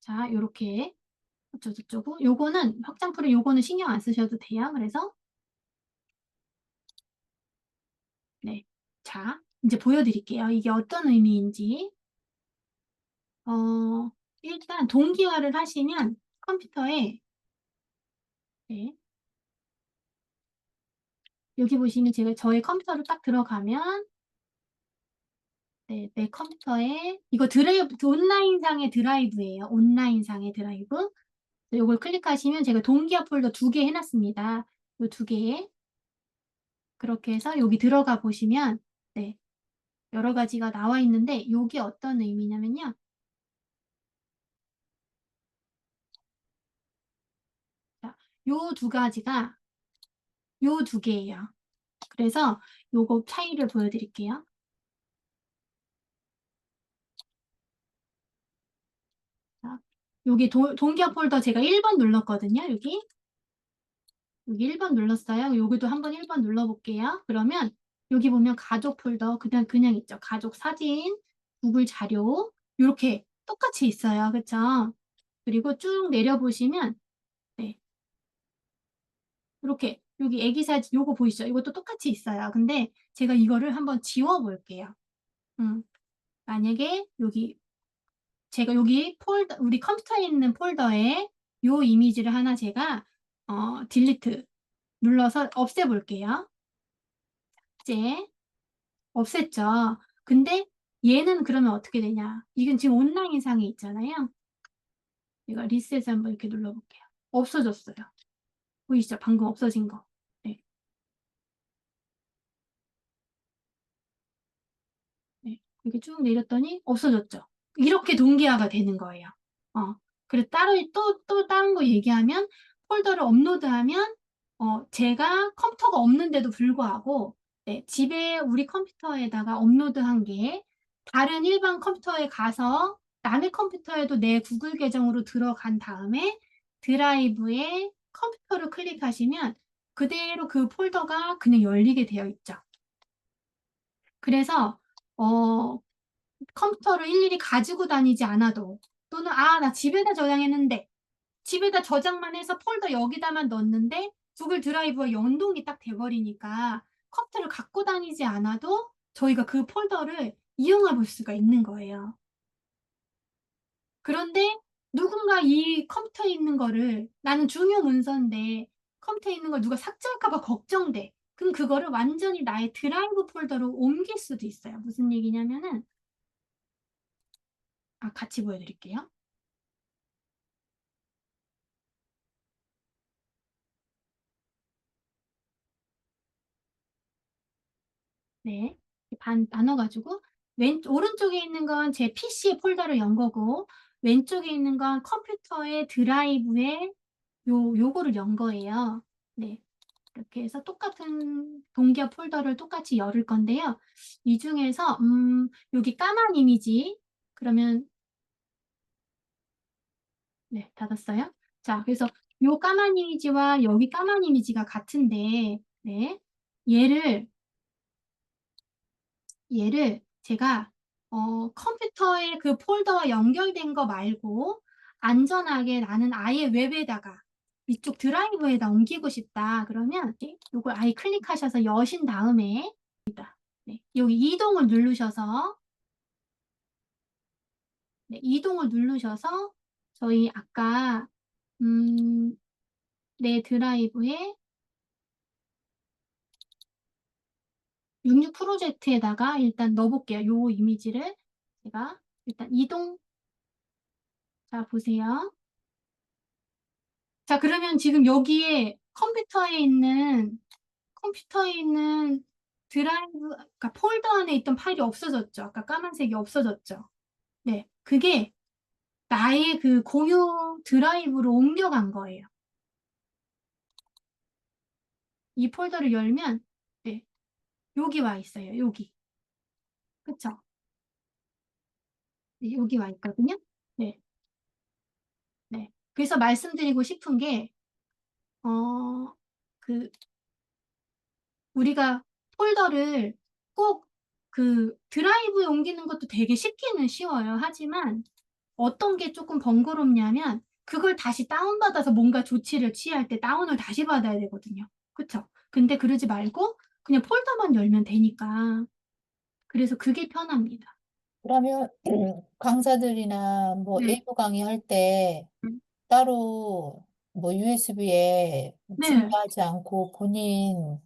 자, 요렇게 어쩌고저쩌고. 요거는 확장풀이 요거는 신경 안 쓰셔도 돼요. 그래서 네. 자, 이제 보여드릴게요. 이게 어떤 의미인지. 어, 일단 동기화를 하시면 컴퓨터에 네. 여기 보시면 제가 저의 컴퓨터로 딱 들어가면 네, 내 컴퓨터에 이거 드라이브 온라인상의 드라이브예요. 온라인상의 드라이브. 요걸 클릭하시면 제가 동기화 폴더 2개 해놨습니다. 요 2개에 그렇게 해서 여기 들어가 보시면 네, 여러 가지가 나와 있는데 요게 어떤 의미냐면요. 자, 요 2가지가 요 2개예요. 그래서 요거 차이를 보여드릴게요. 자, 여기 동기화 폴더 제가 1번 눌렀거든요. 여기 1번 눌렀어요. 여기도 한번 1번 눌러볼게요. 그러면 여기 보면 가족 폴더 그냥 있죠. 가족 사진, 구글 자료 이렇게 똑같이 있어요. 그쵸? 그리고 쭉 내려보시면 네, 이렇게 여기 애기 사진 요거 보이시죠? 이것도 똑같이 있어요. 근데 제가 이거를 한번 지워볼게요. 만약에 여기 제가 여기 폴더 우리 컴퓨터에 있는 폴더에 요 이미지를 하나 제가 딜리트 눌러서 없애볼게요. 이제 없앴죠. 근데 얘는 그러면 어떻게 되냐? 이건 지금 온라인상에 있잖아요. 제가 리셋 한번 이렇게 눌러볼게요. 없어졌어요. 보이시죠? 방금 없어진 거. 네. 네. 이렇게 쭉 내렸더니 없어졌죠. 이렇게 동기화가 되는 거예요. 그리고 또 다른 거 얘기하면 폴더를 업로드하면 제가 컴퓨터가 없는데도 불구하고 네, 집에 우리 컴퓨터에다가 업로드한 게 다른 일반 컴퓨터에 가서 남의 컴퓨터에도 내 구글 계정으로 들어간 다음에 드라이브에 컴퓨터를 클릭하시면 그대로 그 폴더가 그냥 열리게 되어 있죠. 그래서 컴퓨터를 일일이 가지고 다니지 않아도 또는 나 집에다 저장했는데 집에다 저장만 해서 폴더 여기다만 넣었는데 구글 드라이브와 연동이 딱 돼버리니까 컴퓨터를 갖고 다니지 않아도 저희가 그 폴더를 이용해 볼 수가 있는 거예요. 그런데 누군가 이 컴퓨터에 있는 거를 나는 중요 문서인데 컴퓨터에 있는 걸 누가 삭제할까 봐 걱정돼. 그럼 그거를 완전히 나의 드라이브 폴더로 옮길 수도 있어요. 무슨 얘기냐면은 같이 보여드릴게요. 네. 나눠가지고, 오른쪽에 있는 건 제 PC의 폴더를 연 거고, 왼쪽에 있는 건 컴퓨터의 드라이브에 요거를 연 거예요. 네. 이렇게 해서 똑같은 동기화 폴더를 똑같이 열을 건데요. 이 중에서, 여기 까만 이미지, 그러면, 네, 닫았어요. 자, 그래서 요 까만 이미지와 여기 까만 이미지가 같은데, 네. 얘를 제가 컴퓨터에 그 폴더와 연결된 거 말고 안전하게 나는 아예 웹에다가 이쪽 드라이브에다 옮기고 싶다. 그러면 요걸 아예 클릭하셔서 여신 다음에 네, 여기 이동을 누르셔서 네, 이동을 누르셔서 저희 아까 내 드라이브에 66 프로젝트에다가 일단 넣어볼게요. 요 이미지를 제가 일단 이동 자 보세요. 자, 그러면 지금 여기에 컴퓨터에 있는 드라이브, 그러니까 폴더 안에 있던 파일이 없어졌죠. 아까 까만색이 없어졌죠. 네. 그게 나의 그 공유 드라이브로 옮겨간 거예요. 이 폴더를 열면, 네. 여기 와 있어요. 여기. 그쵸? 네, 여기 와 있거든요. 네. 네. 그래서 말씀드리고 싶은 게, 어, 그, 우리가 폴더를 꼭 그 드라이브에 옮기는 것도 되게 쉽기는 쉬워요. 하지만 어떤 게 조금 번거롭냐면 그걸 다시 다운받아서 뭔가 조치를 취할 때 다운을 다시 받아야 되거든요. 그쵸? 근데 그러지 말고 그냥 폴더만 열면 되니까. 그래서 그게 편합니다. 그러면 강사들이나 뭐 네. 일부 강의할 때 따로 뭐 USB에 네. 준비하지 않고 본인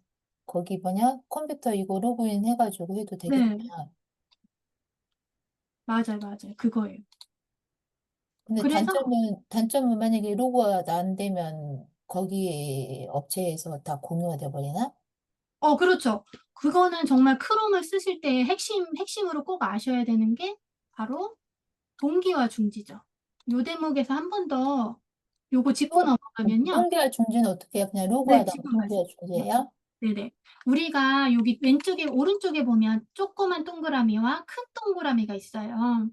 거기 뭐냐? 컴퓨터 이거 로그인 해 가지고 해도 네. 되겠구나. 맞아요, 맞아요. 그거예요. 근데 그래서 단점은 만약에 로그가 안 되면 거기 업체에서 다 공유가 돼 버리나? 그렇죠. 그거는 정말 크롬을 쓰실 때 핵심으로 꼭 아셔야 되는 게 바로 동기화 중지죠. 요 대목에서 한 번 더 요거 짚고 또 넘어가면요. 동기화 중지는 어떻게 해요? 그냥 네, 로그하다가 지금 동기화 말씀드릴게요. 중지해요? 네네. 우리가 여기 왼쪽에, 오른쪽에 보면 조그만 동그라미와 큰 동그라미가 있어요.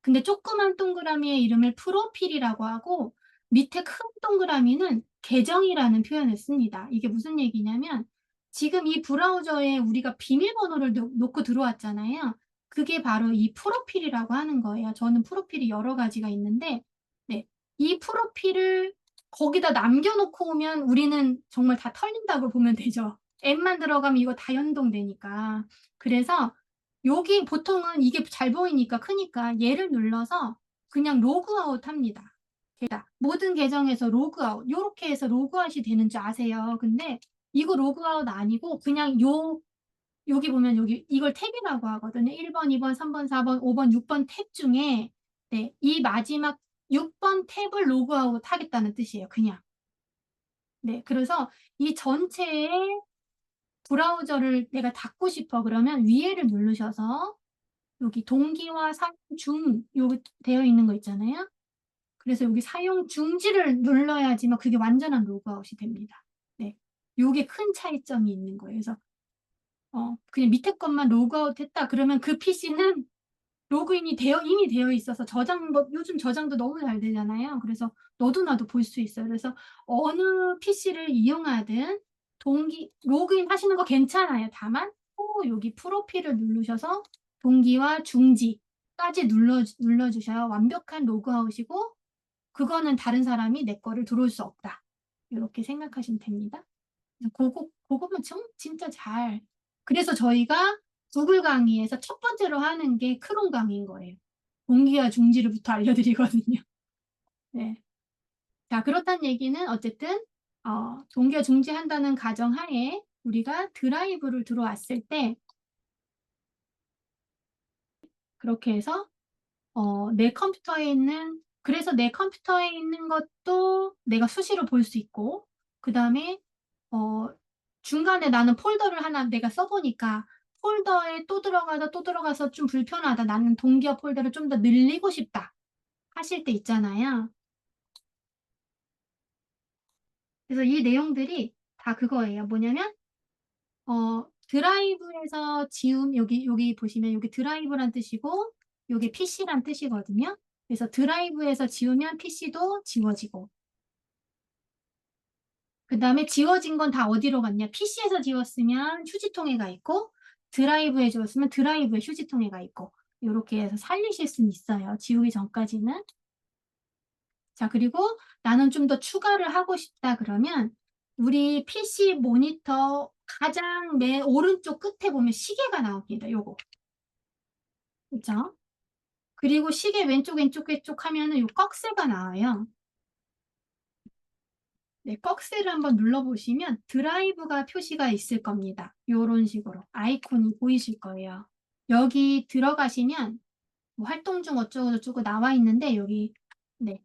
근데 조그만 동그라미의 이름을 프로필이라고 하고 밑에 큰 동그라미는 계정이라는 표현을 씁니다. 이게 무슨 얘기냐면 지금 이 브라우저에 우리가 비밀번호를 놓고 들어왔잖아요. 그게 바로 이 프로필이라고 하는 거예요. 저는 프로필이 여러 가지가 있는데 네, 이 프로필을 거기다 남겨놓고 오면 우리는 정말 다 털린다고 보면 되죠. 앱만 들어가면 이거 다 연동되니까. 그래서 여기 보통은 이게 잘 보이니까 크니까 얘를 눌러서 그냥 로그아웃 합니다. 모든 계정에서 로그아웃 요렇게 해서 로그아웃이 되는 줄 아세요. 근데 이거 로그아웃 아니고 그냥 여기 보면 여기 이걸 탭이라고 하거든요. 1번, 2번, 3번, 4번, 5번, 6번 탭 중에 네, 이 마지막 6번 탭을 로그아웃 하겠다는 뜻이에요. 그냥. 네, 그래서 이 전체에 브라우저를 내가 닫고 싶어 그러면 위에를 누르셔서 여기 동기화 사용 중 여기 되어 있는 거 있잖아요. 그래서 여기 사용 중지를 눌러야지만 그게 완전한 로그아웃이 됩니다. 네. 요게 큰 차이점이 있는 거예요. 그래서 그냥 밑에 것만 로그아웃 했다 그러면 그 PC는 로그인이 이미 되어 있어서 요즘 저장도 너무 잘 되잖아요. 그래서 너도 나도 볼 수 있어요. 그래서 어느 PC를 이용하든 로그인 하시는 거 괜찮아요. 다만 여기 프로필을 누르셔서 동기화 중지까지 눌러주셔야 완벽한 로그아웃이고 그거는 다른 사람이 내 거를 들어올 수 없다. 이렇게 생각하시면 됩니다. 그거만 진짜 잘. 그래서 저희가 구글 강의에서 첫 번째로 하는 게 크롬 강의인 거예요. 동기화 중지를부터 알려드리거든요. 네. 자, 그렇다는 얘기는 어쨌든, 동기화 중지한다는 가정하에 우리가 드라이브를 들어왔을 때, 그렇게 해서, 그래서 내 컴퓨터에 있는 것도 내가 수시로 볼 수 있고, 그 다음에 어, 중간에 나는 폴더를 하나 내가 써보니까 폴더에 또 들어가서 좀 불편하다. 나는 동기화 폴더를 좀 더 늘리고 싶다. 하실 때 있잖아요. 그래서 이 내용들이 다 그거예요. 뭐냐면, 드라이브에서 여기 보시면 여기 드라이브란 뜻이고, 여기 PC란 뜻이거든요. 그래서 드라이브에서 지우면 PC도 지워지고, 그 다음에 지워진 건 다 어디로 갔냐? PC에서 지웠으면 휴지통에 가 있고, 드라이브에 지웠으면 드라이브에 휴지통에 가 있고, 이렇게 해서 살리실 수는 있어요. 지우기 전까지는. 자, 그리고 나는 좀 더 추가를 하고 싶다 그러면, 우리 PC 모니터 가장 맨 오른쪽 끝에 보면 시계가 나옵니다. 요거. 그죠? 그리고 시계 왼쪽 하면은 요 꺽쇠가 나와요. 네, 꺽쇠를 한번 눌러보시면 드라이브가 표시가 있을 겁니다. 요런 식으로 아이콘이 보이실 거예요. 여기 들어가시면 뭐 활동 중 어쩌고 저쩌고 나와 있는데 여기 네,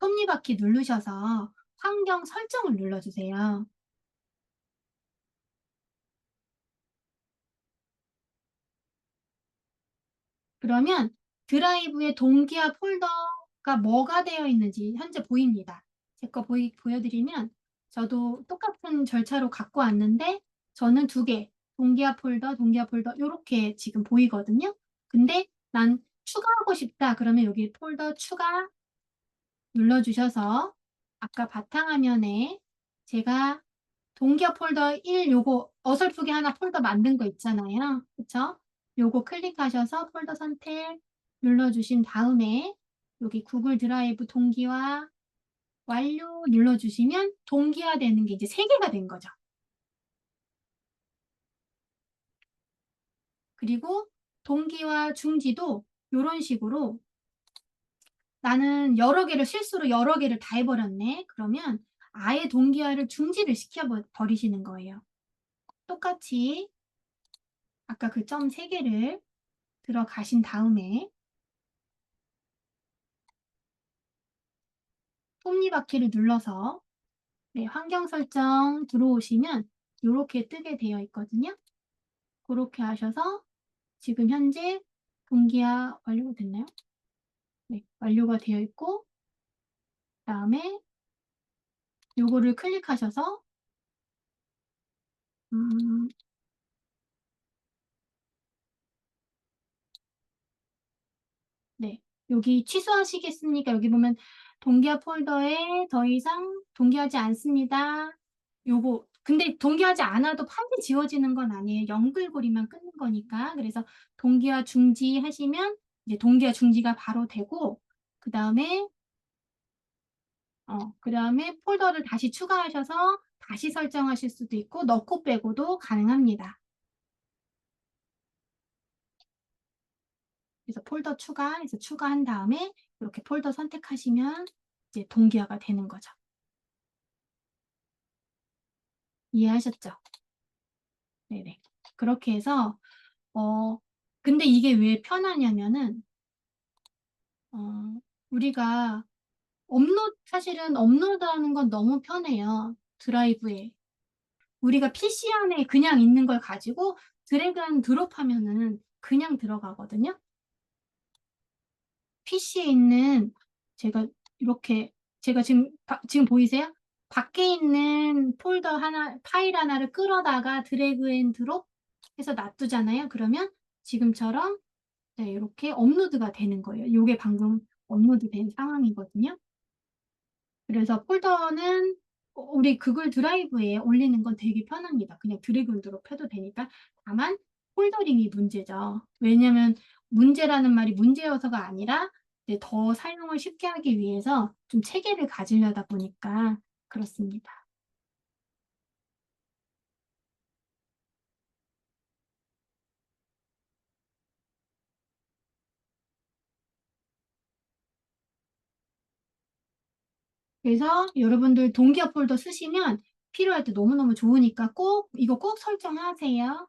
톱니바퀴 누르셔서 환경 설정을 눌러주세요. 그러면 드라이브에 동기화 폴더가 뭐가 되어 있는지 현재 보입니다. 제 거 보여드리면 저도 똑같은 절차로 갖고 왔는데 저는 두 개, 동기화 폴더 이렇게 지금 보이거든요. 근데 난 추가하고 싶다. 그러면 여기 폴더 추가 눌러주셔서 아까 바탕화면에 제가 동기화 폴더 1 요거 어설프게 하나 폴더 만든 거 있잖아요. 그쵸? 요거 클릭하셔서 폴더 선택 눌러주신 다음에 여기 구글 드라이브 동기화 완료 눌러주시면 동기화되는 게 이제 3개가 된 거죠. 그리고 동기화 중지도 이런 식으로 나는 실수로 여러 개를 다 해버렸네. 그러면 아예 동기화를 중지를 시켜버리시는 거예요. 똑같이 아까 그 점 3개를 들어가신 다음에 톱니바퀴를 눌러서 네, 환경 설정 들어오시면 이렇게 뜨게 되어 있거든요. 그렇게 하셔서 지금 현재 동기화 완료가 됐나요? 네, 완료가 되어 있고 그다음에 요거를 클릭하셔서 네, 여기 취소하시겠습니까? 여기 보면 동기화 폴더에 더 이상 동기하지 않습니다. 요거 근데 동기하지 않아도 파일이 지워지는 건 아니에요. 영글고리만 끊는 거니까. 그래서 동기화 중지하시면 이제 동기화 중지가 바로 되고 그다음에 폴더를 다시 추가하셔서 다시 설정하실 수도 있고 넣고 빼고도 가능합니다. 그래서 폴더 추가해서 추가한 다음에 이렇게 폴더 선택하시면 이제 동기화가 되는 거죠. 이해하셨죠? 네네. 그렇게 해서 근데 이게 왜 편하냐면은 우리가 사실은 업로드하는 건 너무 편해요. 드라이브에. 우리가 PC 안에 그냥 있는 걸 가지고 드래그 앤 드롭 하면은 그냥 들어가거든요. PC에 있는 제가 이렇게 지금 보이세요? 밖에 있는 파일 하나를 끌어다가 드래그 앤 드롭 해서 놔두잖아요. 그러면 지금처럼 네, 이렇게 업로드가 되는 거예요. 이게 방금 업로드된 상황이거든요. 그래서 폴더는 우리 구글 드라이브에 올리는 건 되게 편합니다. 그냥 드래그 앤 드롭 해도 되니까. 다만 폴더링이 문제죠. 왜냐면 문제라는 말이 문제여서가 아니라 이제 더 사용을 쉽게 하기 위해서 좀 체계를 가지려다 보니까 그렇습니다. 그래서 여러분들 동기화 폴더 쓰시면 필요할 때 너무너무 좋으니까 이거 꼭 설정하세요.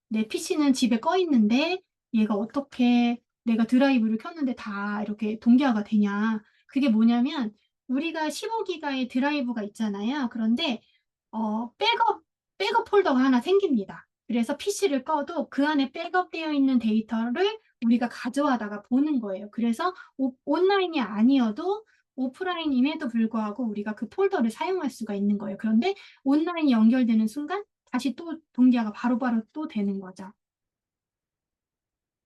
내 PC는 집에 꺼 있는데 얘가 어떻게 내가 드라이브를 켰는데 다 이렇게 동기화가 되냐. 그게 뭐냐면 우리가 15기가의 드라이브가 있잖아요. 그런데 백업 폴더가 하나 생깁니다. 그래서 PC를 꺼도 그 안에 백업되어 있는 데이터를 우리가 가져와다가 보는 거예요. 그래서 온라인이 아니어도 오프라인임에도 불구하고 우리가 그 폴더를 사용할 수가 있는 거예요. 그런데 온라인이 연결되는 순간 다시 또 동기화가 바로바로 또 되는 거죠.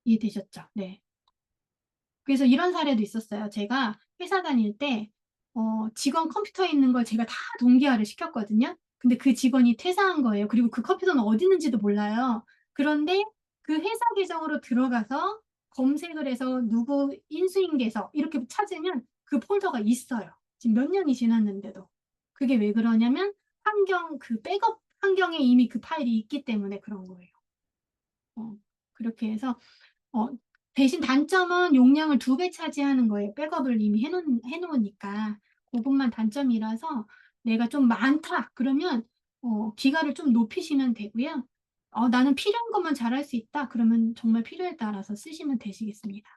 이해되셨죠? 네. 그래서 이런 사례도 있었어요. 제가 회사 다닐 때 직원 컴퓨터에 있는 걸 제가 다 동기화를 시켰거든요. 근데 그 직원이 퇴사한 거예요. 그리고 그 컴퓨터는 어디 있는지도 몰라요. 그런데 그 회사 계정으로 들어가서 검색을 해서 누구 인수인계서 이렇게 찾으면 그 폴더가 있어요. 지금 몇 년이 지났는데도. 그게 왜 그러냐면 백업 환경에 이미 그 파일이 있기 때문에 그런 거예요. 그렇게 해서 어, 대신 단점은 용량을 2배 차지하는 거예요. 백업을 이미 해놓으니까. 그것만 단점이라서 내가 좀 많다. 그러면 기가를 좀 높이시면 되고요. 나는 필요한 것만 잘할 수 있다. 그러면 정말 필요에 따라서 쓰시면 되시겠습니다.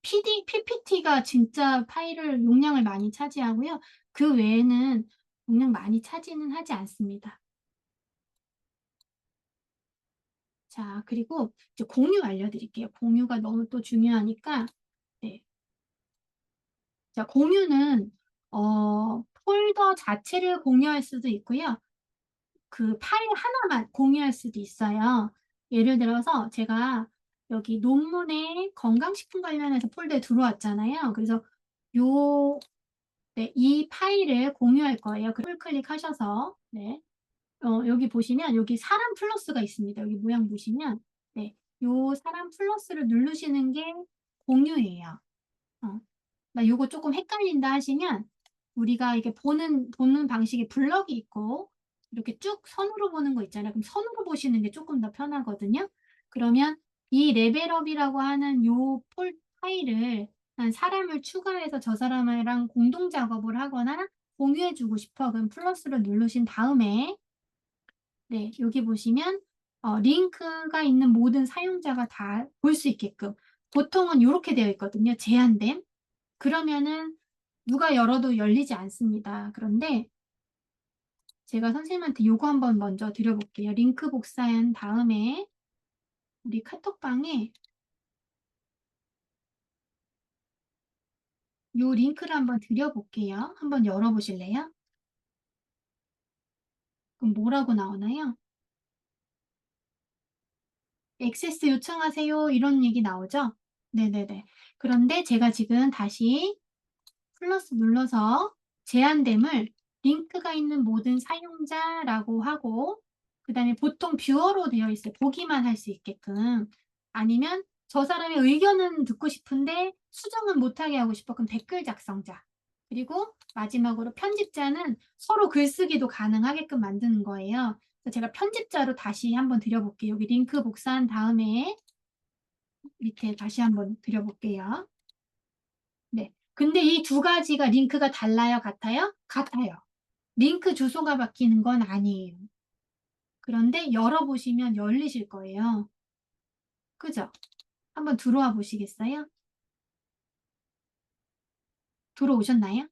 PPT가 진짜 용량을 많이 차지하고요. 그 외에는 용량 많이 차지는 하지 않습니다. 자, 그리고 이제 공유 알려드릴게요. 공유가 너무 또 중요하니까. 네. 자, 공유는, 폴더 자체를 공유할 수도 있고요. 그 파일 하나만 공유할 수도 있어요. 예를 들어서 제가 여기 논문에 건강식품 관련해서 폴더에 들어왔잖아요. 그래서 요, 네, 이 파일을 공유할 거예요. 클릭하셔서, 네. 여기 보시면 여기 사람 플러스가 있습니다. 여기 모양 보시면 네, 요 사람 플러스를 누르시는 게 공유예요. 어, 나 요거 조금 헷갈린다 하시면 우리가 이게 보는 방식에 블럭이 있고 이렇게 쭉 선으로 보는 거 있잖아요. 그럼 선으로 보시는 게 조금 더 편하거든요. 그러면 이 레벨업이라고 하는 요 파일을 한 사람을 추가해서 저 사람이랑 공동 작업을 하거나 공유해주고 싶어. 그럼 플러스를 누르신 다음에 네, 여기 보시면 링크가 있는 모든 사용자가 다 볼 수 있게끔 보통은 이렇게 되어 있거든요. 제한됨. 그러면은 누가 열어도 열리지 않습니다. 그런데 제가 선생님한테 요거 한번 먼저 드려볼게요. 링크 복사한 다음에 우리 카톡방에 요 링크를 한번 드려볼게요. 한번 열어보실래요? 그럼 뭐라고 나오나요? 액세스 요청하세요. 이런 얘기 나오죠? 네네네. 그런데 제가 지금 다시 플러스 눌러서 제한됨을 링크가 있는 모든 사용자라고 하고 그 다음에 보통 뷰어로 되어 있어요. 보기만 할 수 있게끔. 아니면 저 사람의 의견은 듣고 싶은데 수정은 못하게 하고 싶어. 그럼 댓글 작성자. 그리고 마지막으로 편집자는 서로 글쓰기도 가능하게끔 만드는 거예요. 그래서 제가 편집자로 다시 한번 드려볼게요. 여기 링크 복사한 다음에 밑에 다시 한번 드려볼게요. 네. 근데 이 두 가지가 링크가 달라요? 같아요? 같아요. 링크 주소가 바뀌는 건 아니에요. 그런데 열어보시면 열리실 거예요. 그죠? 한번 들어와 보시겠어요? 들어오셨나요?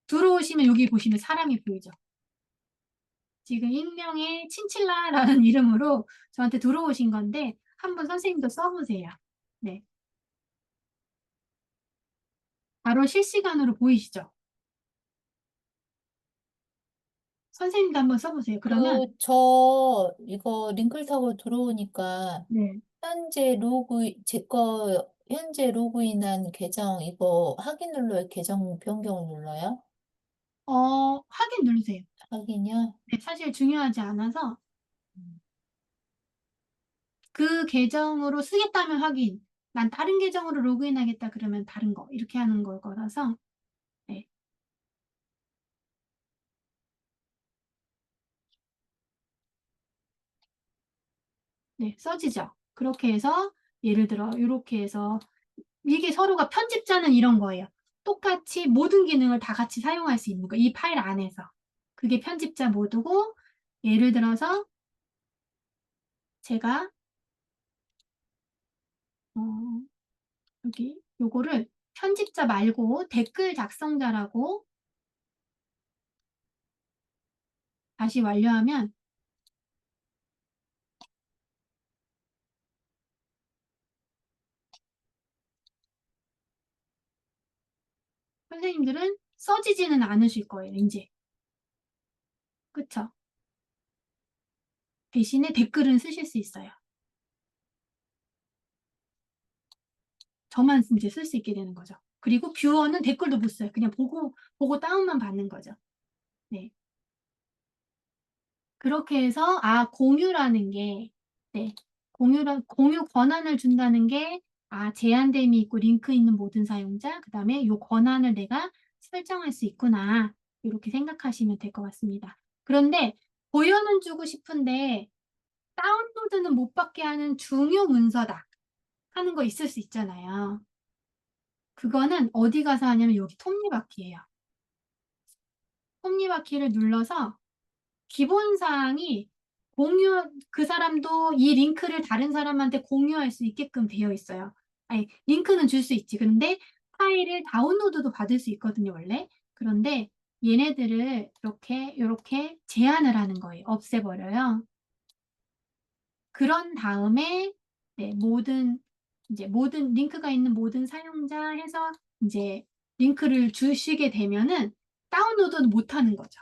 들어오시면 여기 보시면 사람이 보이죠? 지금 익명의 친칠라라는 이름으로 저한테 들어오신 건데 한번 선생님도 써보세요. 네. 바로 실시간으로 보이시죠? 선생님도 한번 써보세요. 그러면 이거 링크를 타고 들어오니까, 네. 현재 로그인한 계정, 이거 확인 눌러요? 계정 변경을 눌러요? 확인 누르세요. 확인이요? 네, 사실 중요하지 않아서 음. 그 계정으로 쓰겠다면 확인. 난 다른 계정으로 로그인하겠다 그러면 다른 거. 이렇게 하는 걸 거라서. 네. 네, 써지죠. 그렇게 해서 예를 들어 이렇게 해서 이게 서로가 편집자는 이런 거예요. 똑같이 모든 기능을 다 같이 사용할 수 있는 거. 이 파일 안에서. 그게 편집자 모드고 예를 들어서 제가 어, 여기 요거를 편집자 말고 댓글 작성자라고 다시 완료하면 선생님들은 써지지는 않으실 거예요, 이제. 그쵸? 대신에 댓글은 쓰실 수 있어요. 저만 이제 쓸 수 있게 되는 거죠. 그리고 뷰어는 댓글도 못 써요. 그냥 보고 다운만 받는 거죠. 네. 그렇게 해서, 공유라는 게, 네. 공유 권한을 준다는 게, 제한됨이 있고 링크 있는 모든 사용자, 그 다음에 요 권한을 내가 설정할 수 있구나. 이렇게 생각하시면 될 것 같습니다. 그런데, 보여는 주고 싶은데, 다운로드는 못 받게 하는 중요 문서다 하는 거 있을 수 있잖아요. 그거는 어디 가서 하냐면 여기 톱니바퀴예요. 톱니바퀴를 눌러서 기본 사항이 그 사람도 이 링크를 다른 사람한테 공유할 수 있게끔 되어 있어요. 아니, 링크는 줄 수 있지. 근데 파일을 다운로드도 받을 수 있거든요, 원래. 그런데 얘네들을 이렇게 제한을 하는 거예요. 없애버려요. 그런 다음에 네, 모든 링크가 있는 모든 사용자 해서 이제 링크를 주시게 되면은 다운로드는 못 하는 거죠.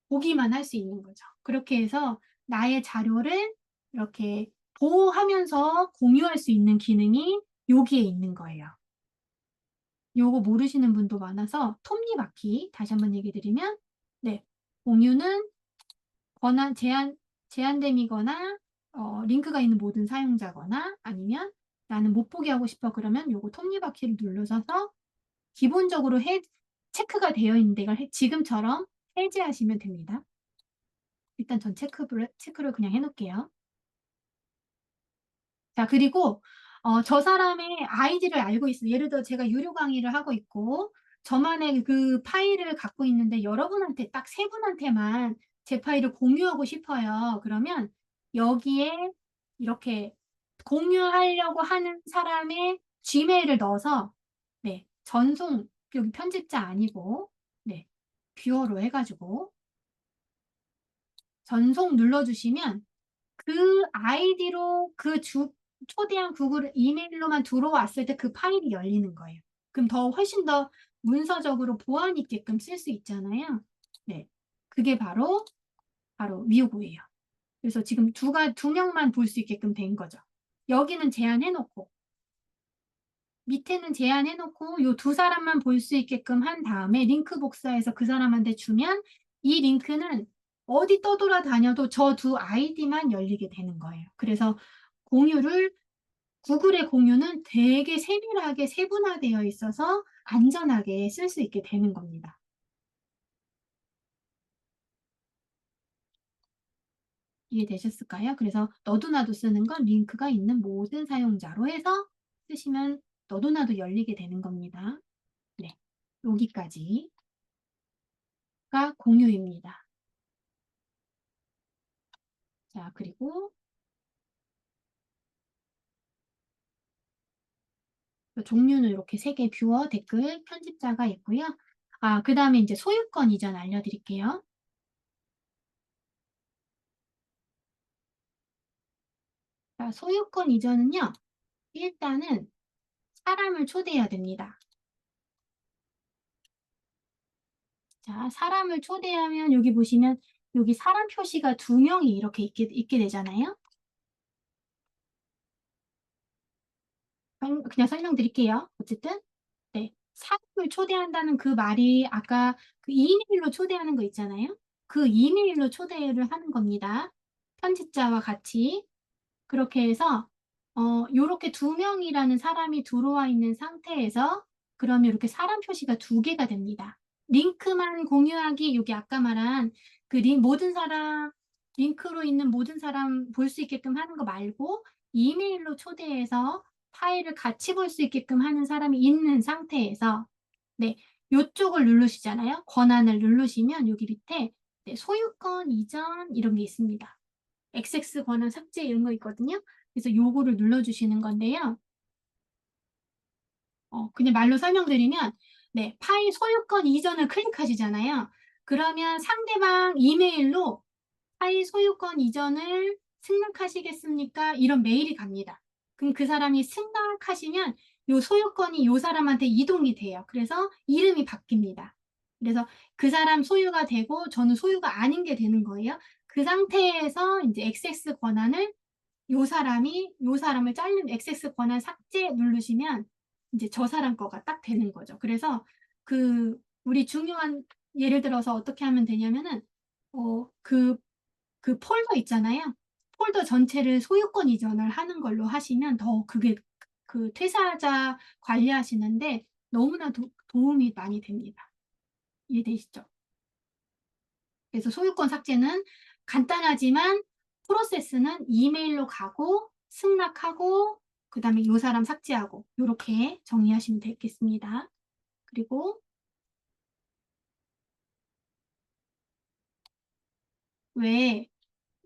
보기만 할 수 있는 거죠. 그렇게 해서 나의 자료를 이렇게 보호하면서 공유할 수 있는 기능이 여기에 있는 거예요. 요거 모르시는 분도 많아서 톱니바퀴 다시 한번 얘기 드리면 네, 공유는 제한됨이거나 링크가 있는 모든 사용자거나 아니면 나는 못 보게 하고 싶어 그러면 요거 톱니바퀴를 눌러서 기본적으로 체크가 되어 있는 데가 지금처럼 해제하시면 됩니다. 일단 전 체크를 그냥 해놓을게요. 자, 그리고 저 사람의 아이디를 알고 있어요. 예를 들어 제가 유료 강의를 하고 있고 저만의 그 파일을 갖고 있는데 여러분한테 딱 세 분한테만 제 파일을 공유하고 싶어요. 그러면 여기에 이렇게 공유하려고 하는 사람의 Gmail을 넣어서 네, 전송 여기 편집자 아니고 네, 뷰어로 해가지고 전송 눌러주시면 그 아이디로 초대한 구글 이메일로만 들어왔을 때 그 파일이 열리는 거예요. 그럼 훨씬 더 문서적으로 보안 있게끔 쓸 수 있잖아요. 네. 그게 바로 위오고예요. 그래서 지금 두 명만 볼 수 있게끔 된 거죠. 여기는 제한해놓고, 밑에는 제한해놓고, 요 두 사람만 볼 수 있게끔 한 다음에 링크 복사해서 그 사람한테 주면 이 링크는 어디 떠돌아다녀도 저 두 아이디만 열리게 되는 거예요. 그래서 구글의 공유는 되게 세밀하게 세분화되어 있어서 안전하게 쓸 수 있게 되는 겁니다. 이해되셨을까요? 그래서 너도나도 쓰는 건 링크가 있는 모든 사용자로 해서 쓰시면 너도나도 열리게 되는 겁니다. 네, 여기까지가 공유입니다. 자, 그리고 종류는 이렇게 세 개 뷰어, 댓글, 편집자가 있고요. 그 다음에 이제 소유권 이전 알려드릴게요. 자, 소유권 이전은요. 일단은 사람을 초대해야 됩니다. 자, 사람을 초대하면 여기 보시면 여기 사람 표시가 두 명이 이렇게 있게 되잖아요. 그냥 설명드릴게요. 어쨌든 네, 사람을 초대한다는 그 말이 아까 그 이메일로 초대하는 거 있잖아요. 그 이메일로 초대를 하는 겁니다. 편집자와 같이. 그렇게 해서 요렇게 두 명이라는 사람이 들어와 있는 상태에서 그러면 이렇게 사람 표시가 두 개가 됩니다. 링크만 공유하기, 여기 아까 말한 그 링크로 있는 모든 사람 볼 수 있게끔 하는 거 말고 이메일로 초대해서 파일을 같이 볼 수 있게끔 하는 사람이 있는 상태에서 네, 요쪽을 누르시잖아요. 권한을 누르시면 여기 밑에 네, 소유권 이전 이런 게 있습니다. XX 권한 삭제 이런 거 있거든요. 그래서 요거를 눌러주시는 건데요. 그냥 말로 설명드리면, 네, 파일 소유권 이전을 클릭하시잖아요. 그러면 상대방 이메일로 파일 소유권 이전을 승낙하시겠습니까? 이런 메일이 갑니다. 그럼 그 사람이 승낙하시면 요 소유권이 요 사람한테 이동이 돼요. 그래서 이름이 바뀝니다. 그래서 그 사람 소유가 되고 저는 소유가 아닌 게 되는 거예요. 그 상태에서 이제 XX 권한을 요 사람을 자르는 XX 권한 삭제 누르시면 이제 저 사람 거가 딱 되는 거죠. 그래서 우리 중요한 예를 들어서 어떻게 하면 되냐면은 어, 그, 그 폴더 있잖아요. 폴더 전체를 소유권 이전을 하는 걸로 하시면 더 그게 그 퇴사자 관리하시는데 너무나 도움이 많이 됩니다. 이해되시죠? 그래서 소유권 삭제는 간단하지만 프로세스는 이메일로 가고 승낙하고 그다음에 요 사람 삭제하고 이렇게 정리하시면 되겠습니다. 그리고 왜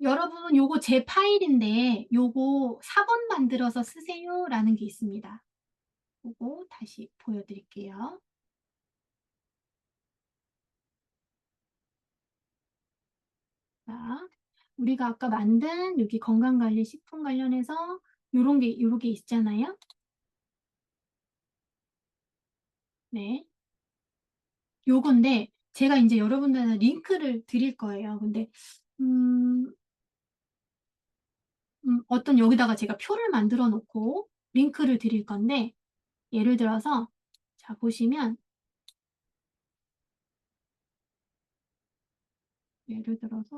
여러분 요거 제 파일인데 요거 4번 만들어서 쓰세요라는 게 있습니다. 요거 다시 보여드릴게요. 자, 우리가 아까 만든 여기 건강관리 식품 관련해서 요런 게 있잖아요. 네. 요건데 제가 이제 여러분들한테 링크를 드릴 거예요. 근데 음, 어떤 여기다가 제가 표를 만들어 놓고 링크를 드릴 건데 예를 들어서 자 보시면 예를 들어서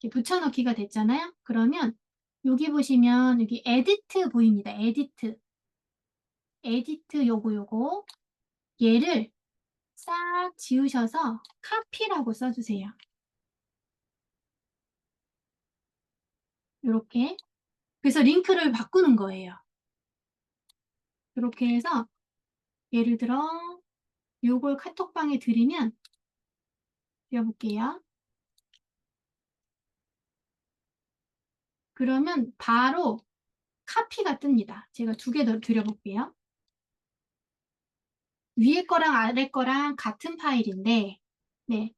이렇게 붙여넣기가 됐잖아요. 그러면 여기 보시면 여기 에디트 보입니다. 에디트. 에디트 요거. 얘를 싹 지우셔서 카피라고 써주세요. 이렇게. 그래서 링크를 바꾸는 거예요. 이렇게 해서 예를 들어 요걸 카톡방에 드리면 드려볼게요. 그러면 바로 카피가 뜹니다. 제가 2개 더 드려볼게요. 위에 거랑 아래 거랑 같은 파일인데, 네.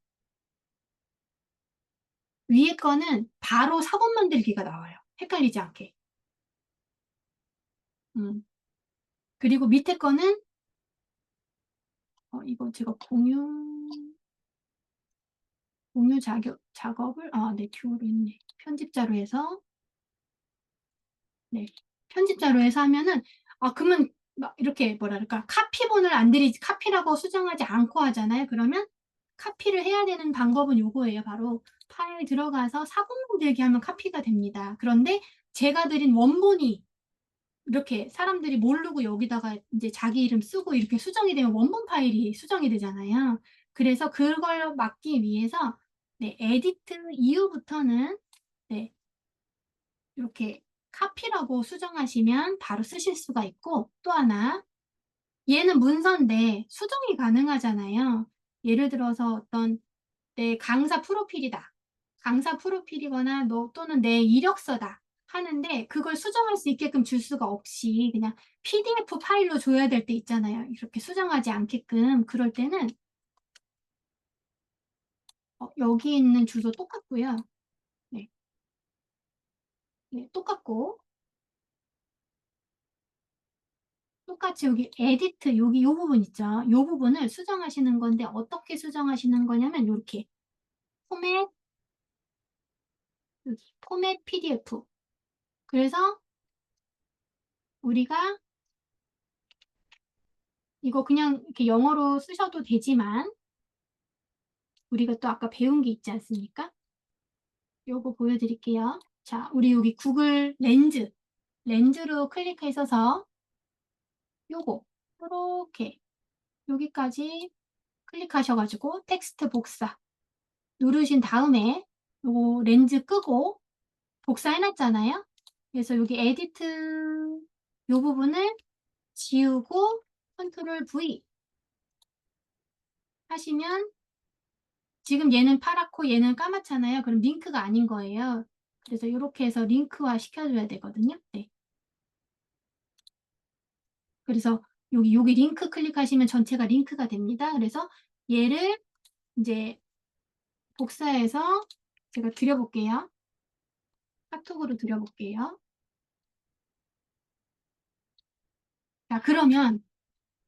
위에 거는 바로 사본 만들기가 나와요. 헷갈리지 않게. 그리고 밑에 거는, 이거 제가 공유 작업을, 네, 듀오로 했네. 편집자로 해서, 네. 편집자로 해서 하면은, 그러면 막 이렇게 뭐랄까, 카피본을 카피라고 수정하지 않고 하잖아요. 그러면 카피를 해야 되는 방법은 요거예요. 바로 파일 들어가서 사본 만들기 하면 카피가 됩니다. 그런데 제가 드린 원본이 이렇게 사람들이 모르고 여기다가 이제 자기 이름 쓰고 이렇게 수정이 되면 원본 파일이 수정이 되잖아요. 그래서 그걸 막기 위해서 네, 에디트 이후부터는 네, 이렇게 카피라고 수정하시면 바로 쓰실 수가 있고 또 하나 얘는 문서인데 수정이 가능하잖아요. 예를 들어서 어떤 내 강사 프로필이다. 강사 프로필이거나 또는 내 이력서다. 하는데 그걸 수정할 수 있게끔 줄 수가 없이 그냥 PDF 파일로 줘야 될 때 있잖아요. 이렇게 수정하지 않게끔. 그럴 때는 여기 있는 주소 똑같고요. 네, 네, 똑같이 여기 에디트 여기 요 부분 있죠. 요 부분을 수정하시는 건데 어떻게 수정하시는 거냐면 이렇게 포맷 여기 포맷 PDF. 그래서 우리가 이거 그냥 이렇게 영어로 쓰셔도 되지만 우리가 또 아까 배운 게 있지 않습니까? 요거 보여드릴게요. 자, 우리 여기 구글 렌즈로 클릭해서서 요거 이렇게 여기까지 클릭하셔가지고 텍스트 복사 누르신 다음에 요거 렌즈 끄고 복사해놨잖아요. 그래서 여기 에디트 요 부분을 지우고 컨트롤 V 하시면 지금 얘는 파랗고 얘는 까맣잖아요. 그럼 링크가 아닌 거예요. 그래서 이렇게 해서 링크화 시켜줘야 되거든요. 네. 그래서 여기 링크 클릭하시면 전체가 링크가 됩니다. 그래서 얘를 이제 복사해서 제가 드려볼게요. 카톡으로 드려볼게요. 자, 그러면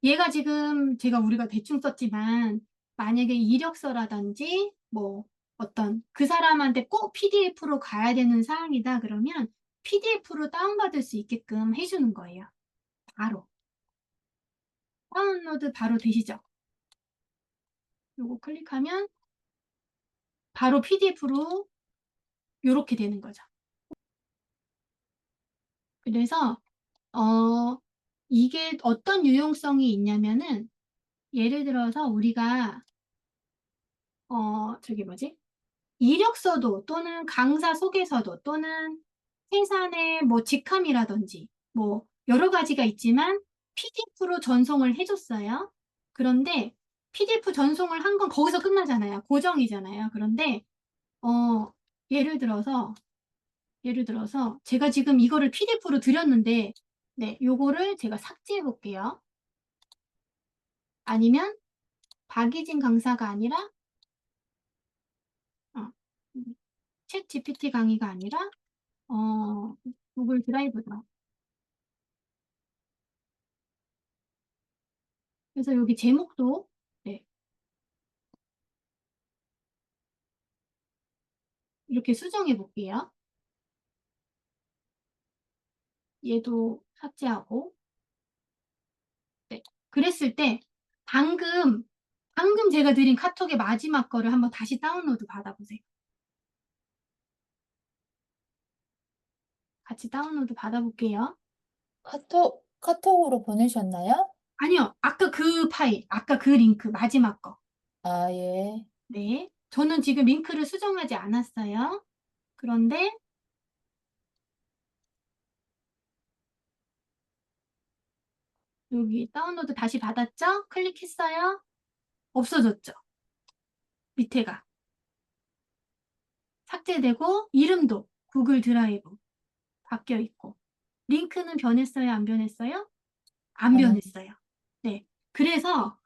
얘가 지금 우리가 대충 썼지만 만약에 이력서라든지 뭐 어떤 그 사람한테 꼭 PDF로 가야 되는 사항이다 그러면 PDF로 다운받을 수 있게끔 해주는 거예요. 바로. 다운로드 바로 되시죠? 요거 클릭하면 바로 PDF로 이렇게 되는 거죠. 그래서 이게 어떤 유용성이 있냐면은 예를 들어서 우리가 저기 뭐지? 이력서도 또는 강사 소개서도 또는 회사의 뭐 직함이라든지 뭐 여러 가지가 있지만 PDF로 전송을 해줬어요. 그런데 PDF 전송을 한 건 거기서 끝나잖아요. 고정이잖아요. 그런데 어, 예를 들어서 제가 지금 이거를 PDF로 드렸는데 네, 요거를 제가 삭제해 볼게요. 아니면 박이진 강사가 아니라 어, 챗 GPT 강의가 아니라 구글 드라이브다. 그래서 여기 제목도 네, 이렇게 수정해 볼게요. 얘도 삭제하고 네. 그랬을 때 방금 제가 드린 카톡의 마지막 거를 한번 다시 다운로드 받아보세요. 같이 다운로드 받아볼게요. 카톡으로 보내셨나요? 아니요. 아까 그 파일, 아까 그 링크, 마지막 거. 아, 예. 네. 저는 지금 링크를 수정하지 않았어요. 그런데 여기 다운로드 다시 받았죠? 클릭했어요? 없어졌죠? 밑에가. 삭제되고, 이름도 구글 드라이브 바뀌어 있고. 링크는 변했어요? 안 변했어요? 안 아, 변했어요. 네. 그래서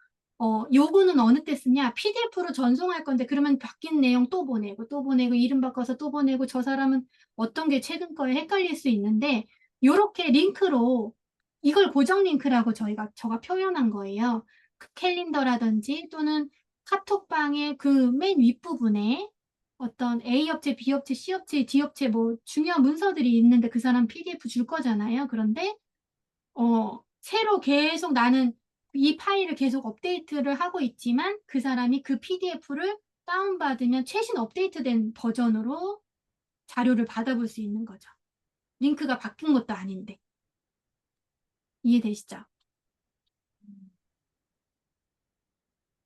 요거는 어느 때 쓰냐? PDF로 전송할 건데 그러면 바뀐 내용 또 보내고 또 보내고 이름 바꿔서 또 보내고 저 사람은 어떤 게 최근 거에 헷갈릴 수 있는데 요렇게 링크로 이걸 고정 링크라고 저가 표현한 거예요. 그 캘린더라든지 또는 카톡방의 그 맨 윗부분에 어떤 A 업체, B 업체, C 업체, D 업체 뭐 중요한 문서들이 있는데 그 사람 PDF 줄 거잖아요. 그런데 새로 계속 나는 이 파일을 계속 업데이트를 하고 있지만 그 사람이 그 PDF를 다운받으면 최신 업데이트된 버전으로 자료를 받아볼 수 있는 거죠. 링크가 바뀐 것도 아닌데. 이해되시죠?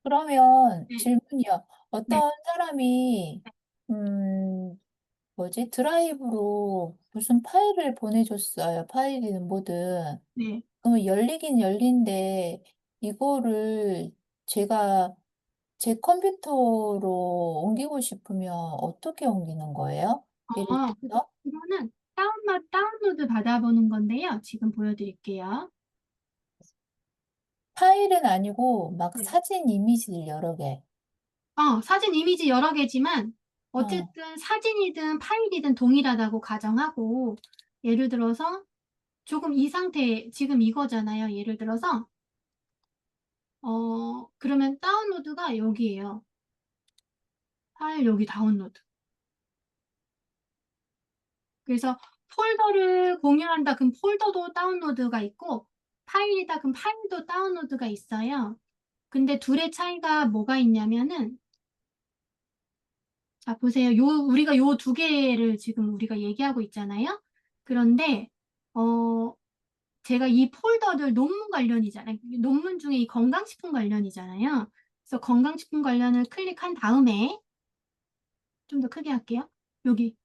그러면 네, 질문이요. 네, 어떤 사람이, 음, 뭐지? 드라이브로 무슨 파일을 보내줬어요. 파일이든 뭐든. 네. 그러면 열리긴 열린데, 이거를 제가 제 컴퓨터로 옮기고 싶으면 어떻게 옮기는 거예요? 예를 들어서? 이거는 다운로드 받아보는 건데요. 지금 보여드릴게요. 파일은 아니고 막 네. 사진 이미지를 여러 개. 사진 이미지 여러 개지만 어, 어쨌든 사진이든 파일이든 동일하다고 가정하고 예를 들어서 조금 이 상태, 지금 이거잖아요. 예를 들어서, 그러면 다운로드가 여기에요. 파일 여기 다운로드. 그래서 폴더를 공유한다. 그럼 폴더도 다운로드가 있고, 파일이다. 그럼 파일도 다운로드가 있어요. 근데 둘의 차이가 뭐가 있냐면은, 자, 보세요. 우리가 요 두 개를 지금 우리가 얘기하고 있잖아요. 그런데, 어, 제가 이 폴더를 논문 관련이잖아요. 논문 중에 이 건강식품 관련이잖아요. 그래서 건강식품 관련을 클릭한 다음에 좀 더 크게 할게요. 여기,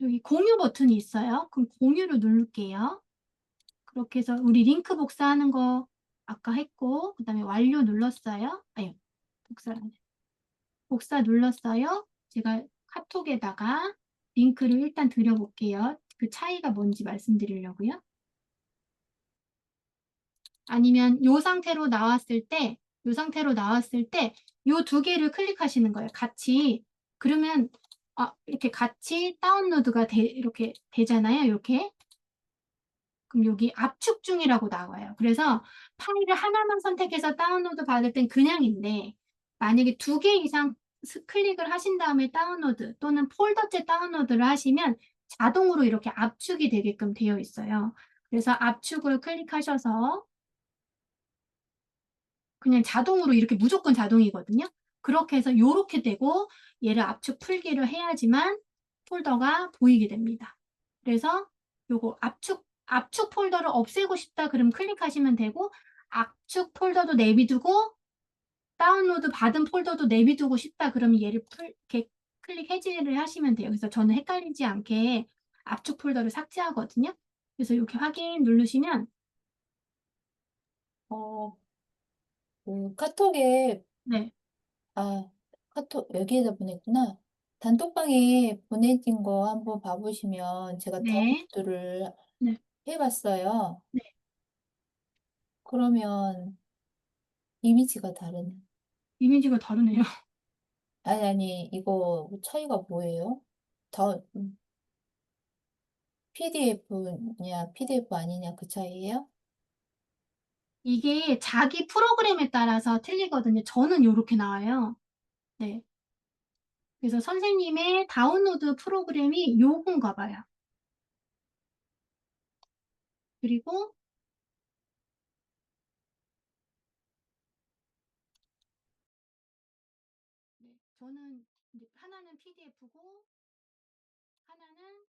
여기 공유 버튼이 있어요. 그럼 공유를 누를게요. 그렇게 해서 우리 링크 복사하는 거 아까 했고, 그 다음에 완료 눌렀어요. 아니, 복사 눌렀어요. 제가 카톡에다가 링크를 일단 드려볼게요. 그 차이가 뭔지 말씀드리려고요. 아니면 요 상태로 나왔을 때, 요 두 개를 클릭하시는 거예요. 같이. 그러면, 이렇게 같이 다운로드가 이렇게 되잖아요. 이렇게. 그럼 여기 압축 중이라고 나와요. 그래서 파일을 하나만 선택해서 다운로드 받을 땐 그냥인데, 만약에 두 개 이상 클릭을 하신 다음에 다운로드 또는 폴더째 다운로드를 하시면 자동으로 이렇게 압축이 되게끔 되어 있어요. 그래서 압축을 클릭하셔서 그냥 자동으로 이렇게 무조건 자동이거든요. 그렇게 해서 이렇게 되고 얘를 압축 풀기를 해야지만 폴더가 보이게 됩니다. 그래서 요거 압축 폴더를 없애고 싶다 그럼 클릭하시면 되고 압축 폴더도 내비두고 다운로드 받은 폴더도 내비두고 싶다 그러면 얘를 이렇게 클릭 해지를 하시면 돼요. 그래서 저는 헷갈리지 않게 압축 폴더를 삭제하거든요. 그래서 이렇게 확인 누르시면 어, 카톡에, 네, 아, 카톡 여기에다 보냈구나. 단톡방에 보내진 거 한번 봐보시면 제가 네, 다운로드를 네, 해봤어요. 네. 그러면 이미지가 다르네. 이미지가 다르네요. 아니, 아니, 이거 차이가 뭐예요? 더, PDF냐, PDF 아니냐, 그 차이예요? 이게 자기 프로그램에 따라서 틀리거든요. 저는 이렇게 나와요. 네. 그래서 선생님의 다운로드 프로그램이 요건가 봐요. 그리고 네, 저는 이제 하나는 PDF고 하나는